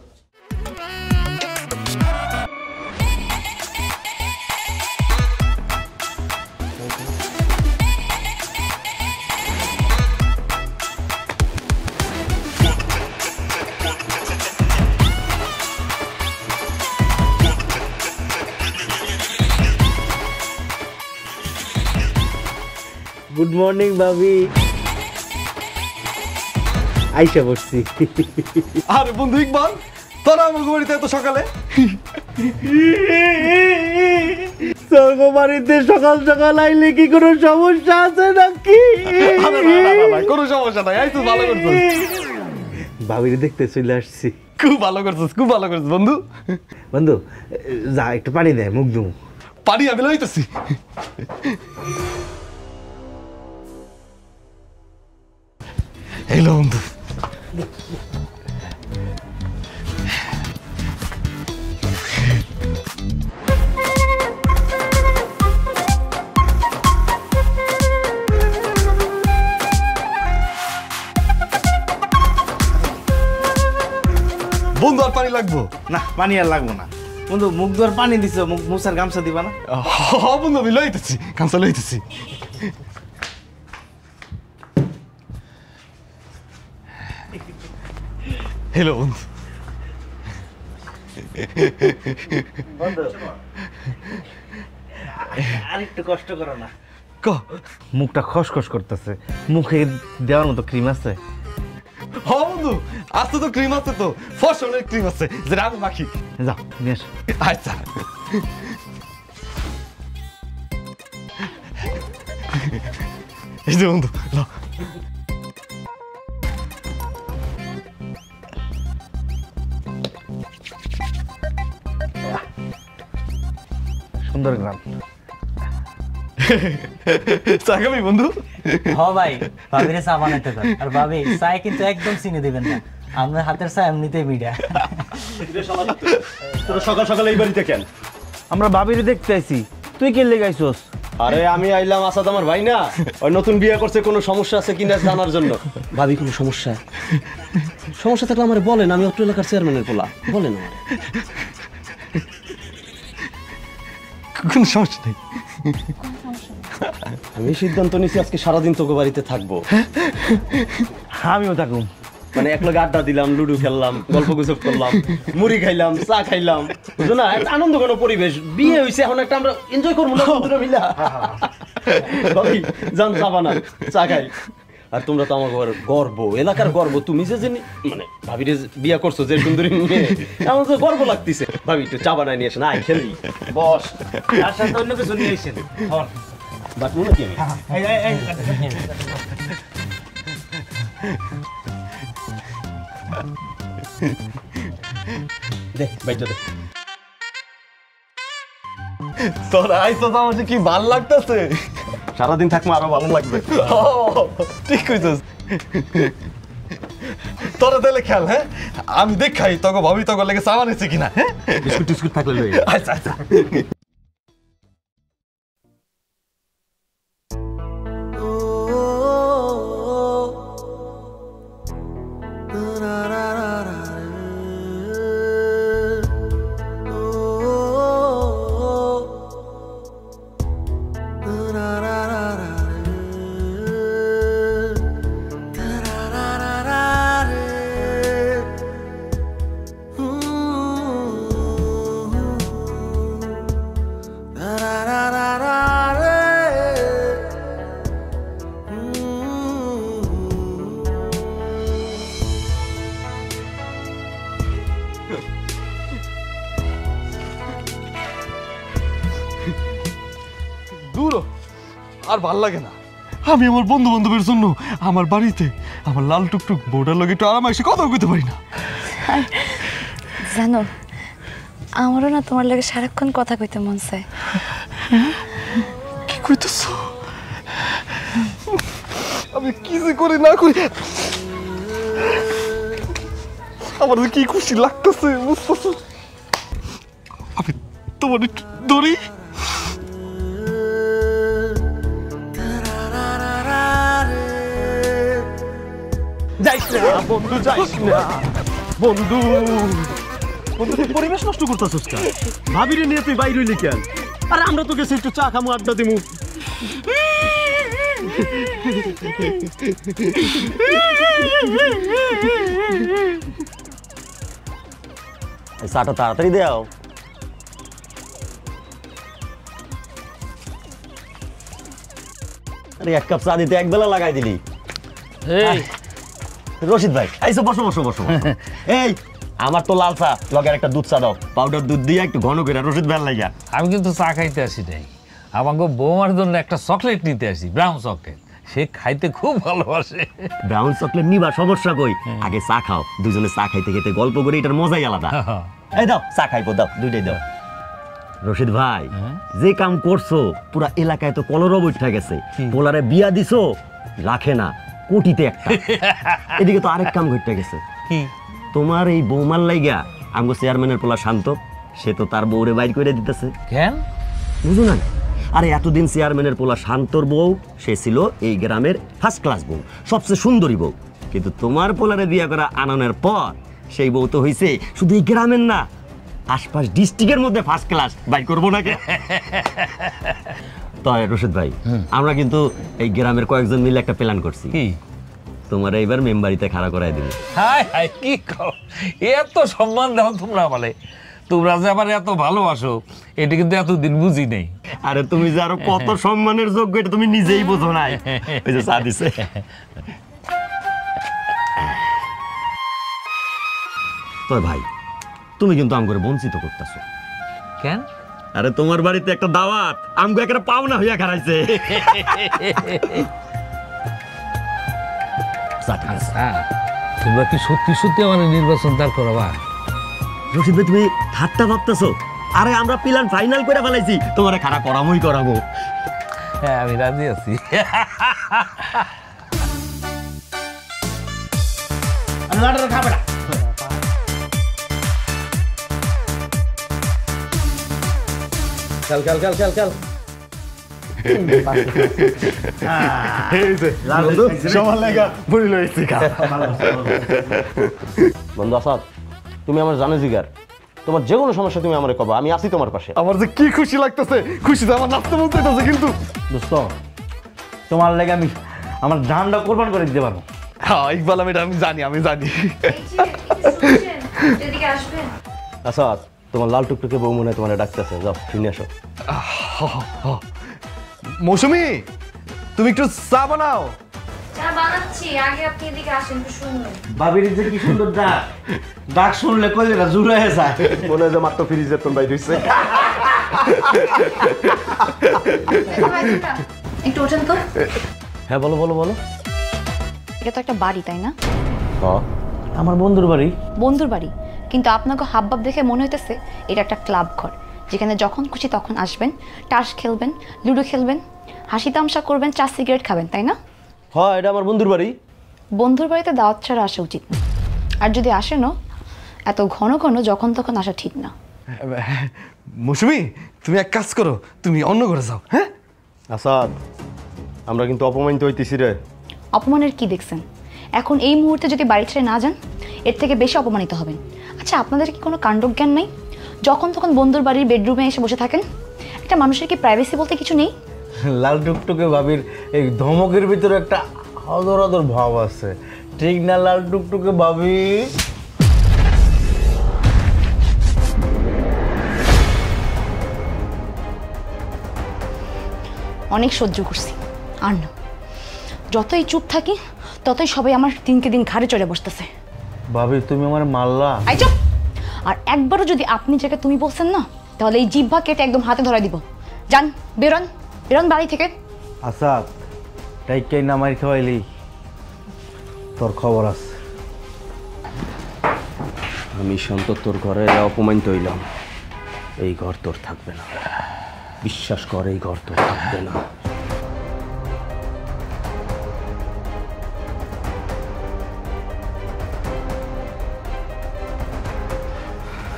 গুড মর্নিং ভাবি, আইসা বসছি। আরে বন্ধু ইকবাল, তোরা আমার বাড়িতে এত সকালে? বাড়িতে সকাল সকাল আইলে কি কোনো সমস্যা আছে নাকি? কোনো সমস্যা নাই, আইসো, ভালো করছিস। ভাবিরে দেখতে চলে আসছি। খুব ভালো করছিস, খুব ভালো করছিস বন্ধু। বন্ধু যা, একটু পানি দেয়, মুখ ধুমু। পানি আমি লইতেছি। হ্যালো বন্ধু। বন্ধু আর পানি লাগবো না? পানি আর লাগবো না বন্ধু, মুখ ধোয়ার পানি দিছ, মুখ মুছার গামছা দিবা না? বন্ধু আমি লইতেছি, গামছা লইতেছি। হ্যালো বন্ধু। আর একটু কষ্ট করো না। মুখটা খসখস করতেছে, মুখে দেওয়ার মতো ক্রিম আছে? হ্যাঁ বন্ধু, আছে তো ক্রিম, আছে তো, ফসলের ক্রিম আছে, যেটা আমি মাখি। যাও নিয়ে আসো। আচ্ছা। এই যে বন্ধু, সুন্দর গ্রাম। চা খাবি বন্ধু? হ ভাই, ভাবিরে চা বানাইতে দাও। আর ভাবি চায় কিন্তু একদম চিনি দিবেন না, আপনার হাতের চা এমনিতেই মিঠা। তোরা সকাল সকাল এই বাড়িতে কেন? আমরা ভাবিরে দেখতে আইছি, তুই কে লেগাইছস? আরে আমি আইলাম আসাদ আমার ভাই না, ওই নতুন বিয়ে করছে, কোনো সমস্যা আছে কিনা জানার জন্য। ভাবি কোনো সমস্যা? সমস্যা থাকলে আমার বলেন, আমি অত্র এলাকার চেয়ারম্যানের পোলা, বলেন আমার। কোনো সমস্যা নেই। আমি সিদ্ধান্ত নিছি আজকে সারাদিন তোকে বাড়িতে থাকবো। আমিও থাকুম। মানে এক লগে আড্ডা দিলাম, লুডু খেললাম, গল্প গুজব করলাম, মুড়ি খাইলাম, চা খাইলাম, বুঝো না? একটা আনন্দ কোনো পরিবেশ। বিয়ে হয়েছে, এখন একটা আমরা এনজয় করবো না বন্ধুরা মিলা। ভাবি যান চা বানান, চা খাই। আর তোমরা তো আমার গর্ব, এলাকার গর্ব। তুমি যে মানে ভাবিরে বিয়া করছো, যে সুন্দরী মেয়ে, আমার তো গর্ব লাগতেছে। ভাবি একটু চা বানাই নিয়ে আসেন, আয় খেলি, বস। তার সাথে অন্য কিছু নিয়ে এসেছেন। বাটবো নাকি আমি? দে বাইটা দে। তোরা আইসো তো আমার কি ভালো লাগতেছে। সারাদিন থাকবো, আরো ভালো লাগবে। ঠিক কইছস। তোরা তাহলে খেল, হ্যাঁ? আমি দেখাই তোকে ভাবি তোকে লেগে চা বানাইছে কিনা। হ্যাঁ, বিস্কুট টিস্কুট থাকলে লই। আচ্ছা আচ্ছা। দূর আর ভাল লাগে না। আমি আমার বন্ধু বান্ধবের জন্য আমার বাড়িতে আমার লাল টুকটুক বউটার লগে একটু আরাম এসে কথা কইতে পারি না। জানো, আমারও না তোমার লাগে সারাক্ষণ কথা কইতে মন চায়। কি কইতেছ? আমি কি যে করি না করি, আমার কি খুশি লাগতেছে বুঝতেছ? আমি তোমার একটু ধরি। যাইস না বন্ধু, যাইস না বন্ধু। বন্ধু তুই পরিবেশ নষ্ট করতেছিস কেন? ভাবিরে নিয়ে তুই বাইরে হইলি কেন? আরে আমরা তো গেছি একটু চা খামু, আড্ডা দিমু। চাটা তাড়াতাড়ি দেও। আরে এক কাপ চা দিতে এক বেলা লাগাই দিলি। এই রশিদ ভাই আইসো, বসো বসো বসো। এই আমার তো লাল চা, লগের একটা দুধ চা দাও, পাউডার দুধ দিয়ে একটু ঘন করে। রশিদ ভাই লাগিয়া আমি কিন্তু চা খাইতে আসি নাই, আমাকে বৌমার জন্য একটা চকলেট নিতে আসি, ব্রাউন চকলেট। সে খাইতে খুব ভালোবাসে। ব্রাউন চকলেট নিবা, সমস্যা কই? আগে চা খাও, দুজনে চা খাইতে খেতে গল্প করে, এটার মজাই আলাদা। এই দাও চা খাইবো, দাও দুইটাই দাও। রশিদ ভাই যে কাম করছো, পুরা এলাকায় তো কলরব উঠে গেছে। পোলারে বিয়া দিছো, রাখে না কোটিতে একটা। এদিকে তো আরেক কাম ঘটে গেছে। তোমার এই বৌমার লাইগা আমগো চেয়ারম্যানের পোলা শান্ত, সে তো তার বউরে বাইর করে দিতেছে। কেন বুঝো না? আরে এতদিন চেয়ারম্যানের পোলা শান্তর বউ, সে ছিল এই গ্রামের ফার্স্ট ক্লাস বউ, সবচেয়ে সুন্দরী বউ। কিন্তু তোমার পোলারে বিয়া করা আনানোর পর সেই বউ তো হইছে শুধু এই গ্রামের না, আশপাশ ডিস্ট্রিক্টের মধ্যে ফার্স্ট ক্লাস। বাইর করবো নাকি? তাই রশিদ ভাই, আমরা কিন্তু এই গ্রামের কয়েকজন মিলে একটা প্ল্যান করছি। তোমার এইবার মেম্বারিতে খাড়া করাই দিবি। হাই হাই, কি কও, এত সম্মান দাও তোমরা বলে। তোমরা যে আবার এত ভালোবাসো, এটা কিন্তু এতদিন বুঝি নেই। আরে তুমি যে আরো কত সম্মানের যোগ্য, এটা তুমি নিজেই বোঝো নাই। ওই যে চা দিছে। তো ভাই, তুমি কিন্তু আমগরে বঞ্চিত করতেছো। কেন? আরে তোমার বাড়িতে একটা দাওয়াত, আমগো একটা পাওনা হইয়া খারাইছে। তোমরা কি সত্যি সত্যি আমার নির্বাচন দাঁড় করাবা? রশিদ ভাই, তুমি ঠাট্টা ভাবতেছো? আরে আমরা প্ল্যান ফাইনাল করে ফেলাইছি, তোমারে খারাপ করামই করাবো। হ্যাঁ আমি রাজি আছি। খেল খেল খেল খেল খেল বন্ধু আসাদ, তুমি আমার জানো জিগার, তোমার যে কোনো সমস্যা তুমি আমার কবা, আমি আছি তোমার পাশে। আমার যে কি খুশি লাগতেছে, খুশিতে আমার নাচতে মন চাইতেছে। কিন্তু দোস্ত, তোমার লেগে আমি আমার জানটা কোরবান করে দিতে পারবো। হ্যাঁ ইকবাল, আমি জানি। আসাদ, তোমার লাল টুকটুকে বউ মনে হয় তোমার ডাকতেছে, যাও শুনে আসো। মৌসুমী, তুমি একটু চা বানাও। চা বানাচ্ছি, আগে আপনি এদিকে আসেন, একটু শুনুন। ভাবির যে কি সুন্দর ডাক, ডাক শুনলে কইলেটা জুড়ে যায়, মনে হয় যে মাত্র ফ্রিজের তোর বাইরে হইছে। একটু ওঠেন তো। হ্যাঁ বলো বলো বলো। এটা তো একটা বাড়ি, তাই না? হ্যাঁ, আমার বন্ধুর বাড়ি। বন্ধুর বাড়ি, কিন্তু আপনাকে হাবভাব দেখে মনে হইতেছে এটা একটা ক্লাব ঘর, যেখানে যখন খুশি তখন আসবেন, টাস খেলবেন, লুডো খেলবেন, হাসি তামসা করবেন, চা সিগারেট খাবেন, তাই না? হ্যাঁ, এটা আমার বন্ধুর বাড়ি। বন্ধুর বাড়িতে দাওয়াত ছাড়া আসা উচিত না, আর যদি আসেনও এত ঘন ঘন যখন তখন আসা ঠিক না। মৌসুমী, তুমি এক কাজ করো, তুমি অন্য ঘরে যাও। হ্যাঁ আসাদ, আমরা কিন্তু অপমানিত হইতেছি রে। অপমানের কি দেখছেন? এখন এই মুহূর্তে যদি বাড়ি ছেড়ে না যান, এর থেকে বেশি অপমানিত হবেন। আচ্ছা, আপনাদের কি কোনো কাণ্ডজ্ঞান নাই? যখন তখন বন্ধুর বাড়ির বেডরুমে এসে বসে থাকেন। একটা মানুষের কি প্রাইভেসি বলতে কিছু নেই? লাল টুকটুকে ভাবির এই ধমকের ভিতরে একটা আদর আদর ভাব আছে, ঠিক না লাল টুকটুকে ভাবি? অনেক সহ্য করছি, আর না। যতই চুপ থাকি ততই সবাই আমার দিনকে দিন ঘাড়ে চড়ে বসতেছে। ভাবি, তুমি আমার মারলা। আই চুপ! আর একবারও যদি আপনি যাকে তুমি বলছেন না, তাহলে এই জিহ্বা কেটে একদম হাতে ধরা দিব। যান, বেরোন বেরোন বাড়ি থেকে। আসাদ, টাইকাই না মারি খাওয়াইলি, তোর খবর আছে। আমি সন্তোষ তোর ঘরে অপমানিত হইলাম, এই ঘর তোর থাকবে না। বিশ্বাস কর, এই ঘর তোর থাকবে না।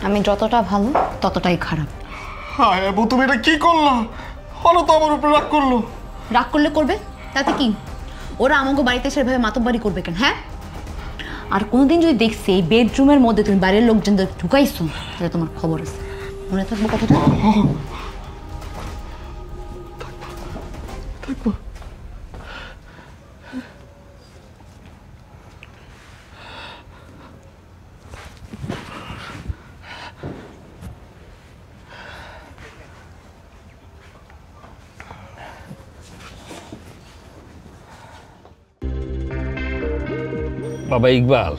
আমি যতটা ভালো ততটাই খারাপ। হ্যাঁ বউ, তুমি এটা কি করলো? হলো তো আমার উপর রাগ করলো। রাগ করলে করবে, তাতে কি? ওরা আমাকে বাড়িতে সেভাবে মাতব্বারি করবে কেন? হ্যাঁ, আর কোনোদিন যদি দেখছি এই বেডরুমের মধ্যে তুমি বাইরের লোকজনদের ঢুকাইছো, তাহলে তোমার খবর আছে। মনে থাকবো কথাটা? থাকবো। বাবা ইকবাল,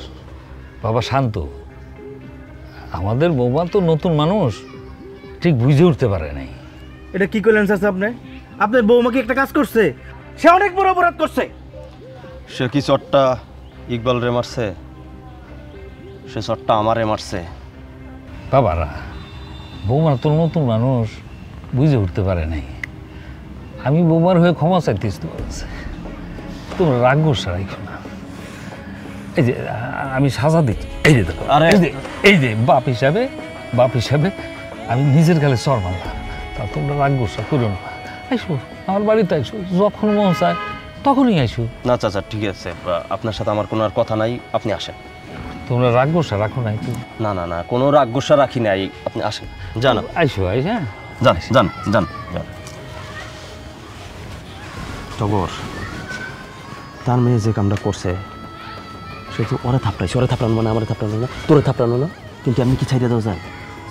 বাবা শান্ত, আমাদের বৌমা তো নতুন মানুষ, ঠিক বুঝে উঠতে পারে নাই। এটা কি করলেন চাচা আপনি? আপনার বৌমা কি একটা কাজ করছে? সে অনেক বড় অপরাধ করছে। সে কি চটটা ইকবাল রে মারছে? সে চটটা আমারে মারছে। বাবারা, বৌমা তো নতুন মানুষ, বুঝে উঠতে পারে নাই। আমি বৌমার হয়ে ক্ষমা চাইতেছি তোমার কাছে, তোমরা রাগ গোসা রাখো না। এই যে আমি সাজা দিচ্ছি, এই যে দেখো, এই যে বাপ হিসাবে আমি নিজের গালে চর মারলাম, তা তোমরা রাগ গোসা করো না। আইসো আমার বাড়িতে, আইসো যখন মন চায় তখনই আইসো। না চাচা, ঠিক আছে, আপনার সাথে আমার কোনো আর কথা নাই, আপনি আসেন। তোমরা রাগ গোসা রাখো নাই? না না না, কোনো রাগ গোসা রাখি নাই, আপনি আসেন। জান, আইসো, হ্যাঁ যান যান যান যান। টগর, তার মেয়ে যে কামটা করছে, সে তো ওরা থাপড়াইছে। ওরা থাপড়ানো মানে আমার থাপড়ানো না, তোরে থাপড়ানো না। কিন্তু এমনি কি ছাইড়ে দেওয়া যায়?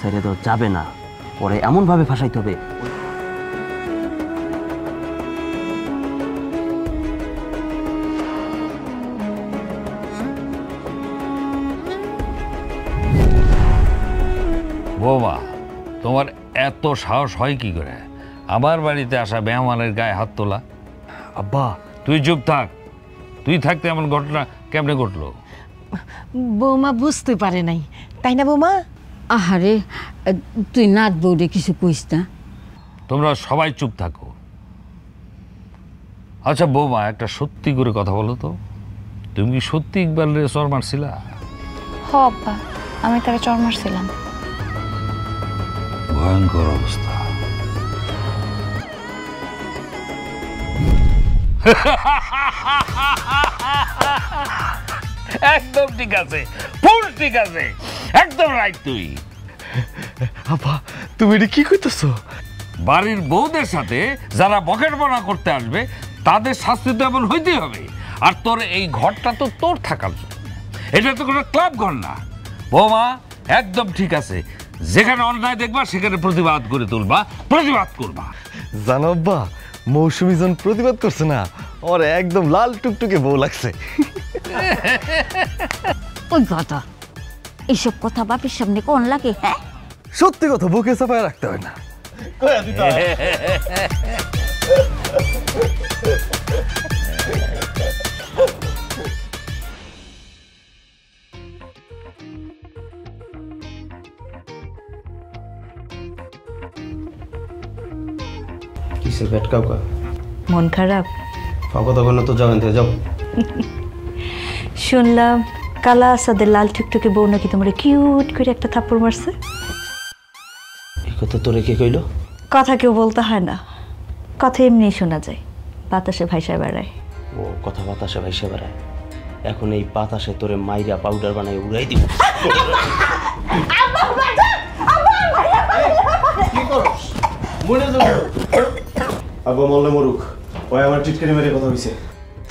ছাইড়ে দেওয়া যাবে না, পরে এমনভাবে ফাঁসাইতে হবে। বৌমা, তোমার এত সাহস হয় কি করে আমার বাড়িতে আসা মেহমানের গায়ে হাত তোলা? আব্বা, তুই চুপ থাক। তুই থাকতে এমন ঘটনা কেমনে ঘটলো? বৌমা বুঝতে পারে নাই, তাই না বৌমা? আহারে তুই নাচ বউরে কিছু কইস না। তোমরা সবাই চুপ থাকো। আচ্ছা বৌমা, একটা সত্যি করে কথা বলো তো, তুমি কি সত্যি ইকবালের চর মারছিলা? হ আব্বা, আমি তাকে চর মারছিলাম। ভয়ঙ্কর অবস্থা। একদম ঠিক আছে, ফুল ঠিক আছে, একদম রাইট। তুই আব্বা তুমি এটা কি কইতেছো? বাড়ির বউদের সাথে যারা বকেটপনা করতে আসবে তাদের শাস্তি তো এমন হইতেই হবে। আর তোর এই ঘরটা তো তোর থাকার জন্য, এটা তো কোনো ক্লাব ঘর না। বৌমা একদম ঠিক আছে, যেখানে অন্যায় দেখবা সেখানে প্রতিবাদ করে তুলবা, প্রতিবাদ করবা। জানো আব্বা, মৌসুমী যখন প্রতিবাদ করছে না, ওর একদম লাল টুকটুকে বউ লাগছে। ওই কথা, এইসব কথা বাপের সামনে কোন লাগে? হ্যাঁ সত্যি কথা বুকে চাপায় রাখতে হয় না। কিসের পেট কাউকা? মন খারাপ? ফাঁকা তখন তো যাবেন থেকে যাও। শুনলাম কালা আসাদের লাল টুকটুকে বউ নাকি তোমার কিউট করে একটা থাপ্পড় মারছে। এই কথা তোরে কে কইলো? কথা কেউ বলতে হয় না, কথা এমনি শোনা যায়, বাতাসে ভাইসা বেড়ায়। ও কথা বাতাসে ভাইসে বেড়ায়। এখন এই বাতাসে তোরে মাইরা পাউডার বানাই উড়াই দিব। আব্বা মরলে মরুক, ওই আমার টিটকারি মেরে কথা হইছে।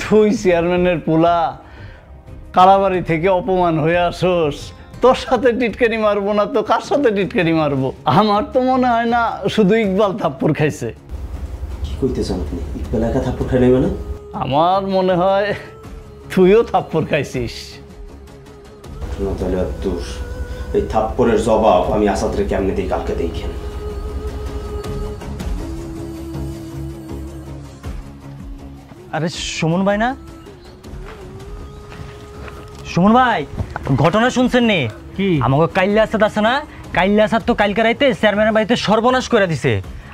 তুই চেয়ারম্যানের পোলা, কালাবাড়ি থেকে অপমান হয়ে আসোস, তোর সাথে টিটকারি মারবো না তো কার সাথে টিটকারি মারবো? আমার তো মনে হয় না শুধু ইকবাল থাপ্পড় খাইছে। কি কইতেছেন আপনি? ইকবাল একা থাপ্পড় খাই না? আমার মনে হয় তুইও থাপ্পড় খাইছিস। না তাহলে আর তোর এই থাপ্পড়ের জবাব আমি আসাদরে কেমনে দিই কালকে দেখেন। আরে সুমন ভাই না? সুমন ভাই, ঘটনা শুনছেন নি? কি আমাকে কাইল্লা আসাদ আছে না, কাইল্লা আসাদ তো কালকে রাইতে চেয়ারম্যানের বাড়িতে সর্বনাশ করে দিছে।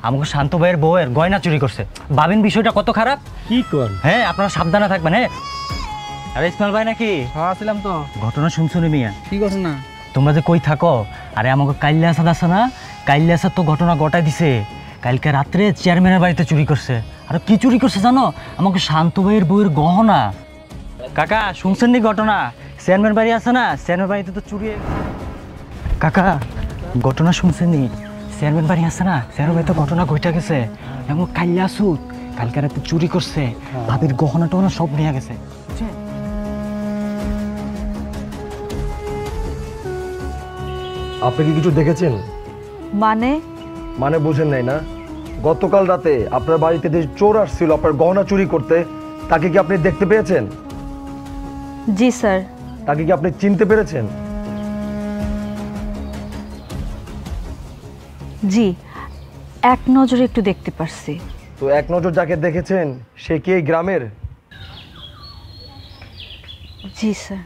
আমাকে শান্ত ভাইয়ের বউয়ের গয়না চুরি করছে। ভাবেন বিষয়টা কত খারাপ। কি কর? হ্যাঁ আপনারা সাবধানে থাকবেন। হ্যাঁ আরে ইসমাইল ভাই নাকি? হ্যাঁ আসলাম তো। ঘটনা শুনছো নি মিয়া? কি ঘটনা? তোমরা যে কই থাকো, আরে আমাকে কাইল্লা আসাদ আছে না, কাইল্লা আসাদ তো ঘটনা ঘটাই দিছে। কালকে রাত্রে চেয়ারম্যানের বাড়িতে চুরি করছে। আর কি চুরি করছে জানো? আমাকে শান্ত ভাইয়ের বউয়ের গহনা। কাকা শুনছেন নি ঘটনা? চেয়ারম্যান বাড়ি আছে না, চেয়ারম্যান বাড়িতে তো চুরি। কাকা ঘটনা শুনছেন নি? চেয়ারম্যান বাড়ি আছে না, চেয়ারম্যান বাড়িতে ঘটনা ঘটে গেছে। এমন কাইল্লা আসুত কালকে রাতে চুরি করছে, ভাবির গহনা টহনা সব নিয়ে গেছে। আপনি কি কিছু দেখেছেন? মানে বুঝেন নাই না? গতকাল রাতে আপনার বাড়িতে যে চোর আসছিল আপনার গহনা চুরি করতে, তাকে কি আপনি দেখতে পেয়েছেন? জি স্যার। তাকে কি আপনি চিনতে পেরেছেন? জি, এক নজরে একটু দেখতে পারছি। তো এক নজর যাকে দেখেছেন সে কি এই গ্রামের? জি স্যার।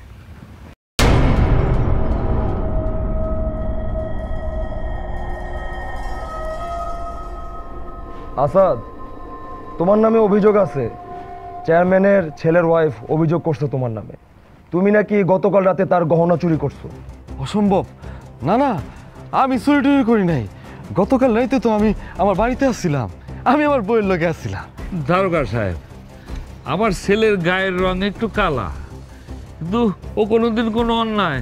আসাদ, তোমার নামে অভিযোগ আছে। চেয়ারম্যানের ছেলের ওয়াইফ অভিযোগ করছে তোমার নামে। তুমি নাকি গতকাল রাতে তার গহনা চুরি করছো। অসম্ভব। না না, আমি চুরি টুরি করি নাই। গতকাল রাইতে তো আমি আমার বাড়িতে আসছিলাম, আমি আমার বইয়ের লোকে আসছিলাম। দারোগা সাহেব, আমার ছেলের গায়ের রং একটু কালা, কিন্তু ও কোনোদিন কোনো অন্যায়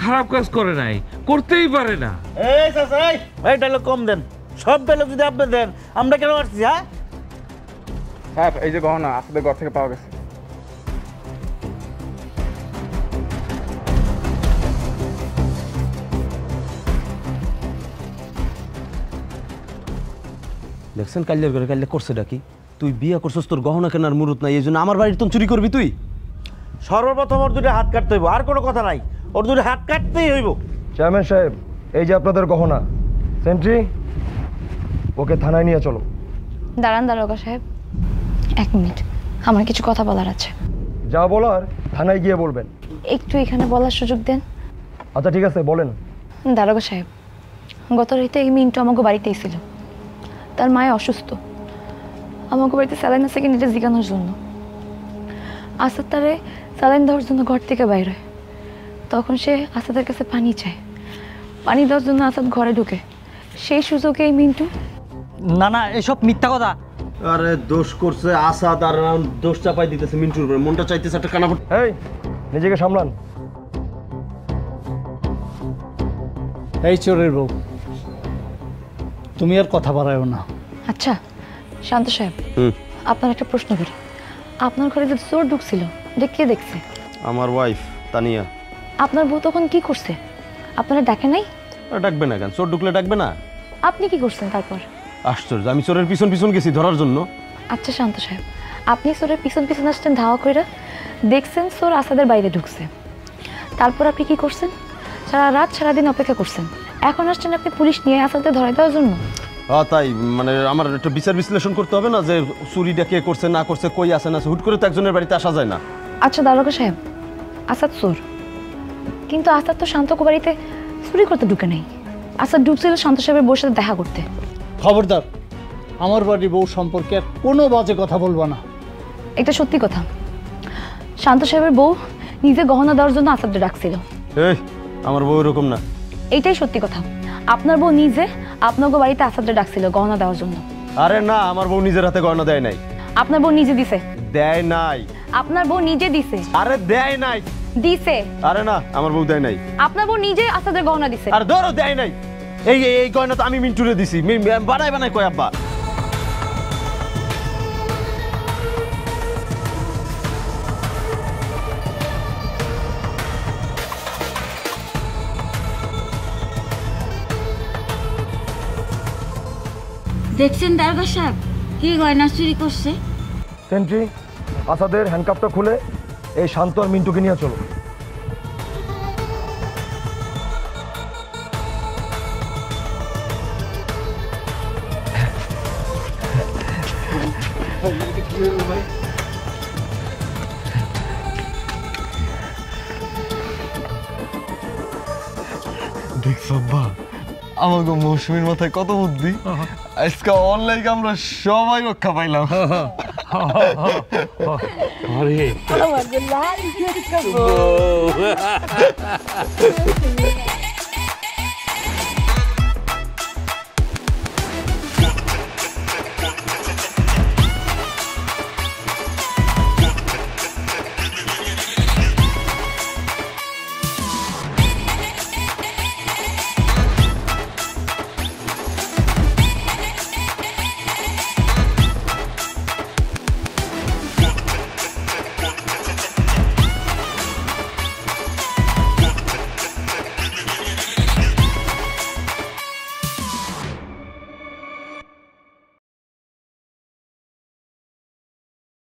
খারাপ কাজ করে নাই, করতেই পারে না। এই চাচা, এই ডায়লগ কম দেন। সব ডায়লগ যদি আপনি দেন আমরা কেন আসছি? হ্যাঁ হ্যাঁ, এই যে গহনা আপনাদের ঘর থেকে পাওয়া গেছে। দেখছেন কাল্যার ঘরে কাল্যা করছে ডাকি? তুই বিয়ে করছিস, তোর গহনা কেনার মুরুত নাই, এই জন্য আমার বাড়ির তো চুরি করবি তুই? সর্বপ্রথম ওর দুটো হাত কাটতে হইব, আর কোনো কথা নাই। ওর দুটো হাত কাটতেই হইব। চেয়ারম্যান সাহেব, এই যে আপনাদের গহনা। সেন্ট্রি, ওকে থানায় নিয়ে চলো। দাঁড়ান দারোগা সাহেব, এক মিনিট, আমার কিছু কথা বলার আছে। যা বলার থানায় গিয়ে বলবেন। একটু এখানে বলার সুযোগ দেন। আচ্ছা ঠিক আছে, বলেন। দারোগা সাহেব, গত রাতে এই মিন্টু আমাকে বাড়িতেই ছিল। তার মায়ে অসুস্থ, আমাকে বাড়িতে স্যালাইন আছে কিনা এটা জিজ্ঞানোর জন্য। আসাদ তারে স্যালাইন দেওয়ার জন্য ঘর থেকে বাইর হয়। তখন সে আসাদের কাছে পানি চায়, পানি দেওয়ার জন্য আসাদ ঘরে ঢুকে। সেই সুযোগে এই মিন্টু। না না, এসব মিথ্যা কথা। আরে দোষ করছে আসাদ, আর দোষ চাপাই দিতেছে মিন্টুর উপরে। মনটা চাইতেছে একটা কানা। এই নিজেকে সামলান। এই চোরের বউ, তুমি আর কথা বাড়ায়ও না। আচ্ছা শান্ত সাহেব, আপনার একটা প্রশ্ন করি। আপনার ঘরে যে চোর ঢুকছিল এটা কে দেখছে? আমার ওয়াইফ তানিয়া। আপনার বউ তখন কি করছে? আপনারা ডাকে নাই? ডাকবে না কেন? চোর ঢুকলে ডাকবে না? আপনি কি করছেন তারপর? আশ্চর্য, আমি চোরের পিছন পিছন গেছি ধরার জন্য। আচ্ছা শান্ত সাহেব, আপনি চোরের পিছন পিছন আসছেন ধাওয়া করে, দেখছেন চোর আসাদের বাইরে ঢুকছে, তারপর আপনি কি করছেন? সারা রাত সারাদিন অপেক্ষা করছেন, এখন আসছেন আপনি পুলিশ নিয়ে আসাদকে ধরাই দেওয়ার জন্য। তাই মানে আমার একটা বিচার বিশ্লেষণ করতে হবে না যে চুরিটা কে করছে না করছে, কই আছে না আছে। হুট করে তো একজনের বাড়িতে আসা যায় না। আচ্ছা দারোগা সাহেব, আসাদ চোর, কিন্তু আসাদ তো শান্তকে বাড়িতে চুরি করতে ঢুকে নেই। আসাদ ঢুকছিল শান্ত সাহেবের বউর সাথে দেখা করতে। খবরদার, আমার বাড়ির বউ সম্পর্কে আর কোনো বাজে কথা বলবা না। এটা সত্যি কথা, শান্ত সাহেবের বউ নিজে গহনা দেওয়ার জন্য আসাদকে ডাকছিল। এই আমার বউ এরকম না। এইটাই সত্যি কথা, আপনার বউ নিজে আপনাকে বাড়িতে আসাদকে ডাকছিল গহনা দেওয়ার জন্য। আরে না, আমার বউ নিজের হাতে গয়না দেয় নাই। আপনার বউ নিজে দিছে। দেয় নাই। আপনার বউ নিজে দিছে। আরে দেয় নাই। দিছে। আরে না, আমার বউ দেয় নাই। আপনার বউ নিজে আসাদের গহনা দিছে। আরে ধরো, দেয় নাই। এই এই গয়না তো আমি মিন্টুরে দিছি। বানাই বানাই কয় আব্বা। দেখছেন দারোগা সাহেব কি গয়না চুরি করছে? সেন্ট্রি, আসাদের হ্যান্ডকাপটা খুলে এই শান্ত আর মিন্টুকে নিয়ে চলো। দেখছো আব্বা, আমাকে মৌসুমীর মাথায় কত বুদ্ধি। আজকে অনলাইন আমরা সবাই রক্ষা পাইলাম। আরে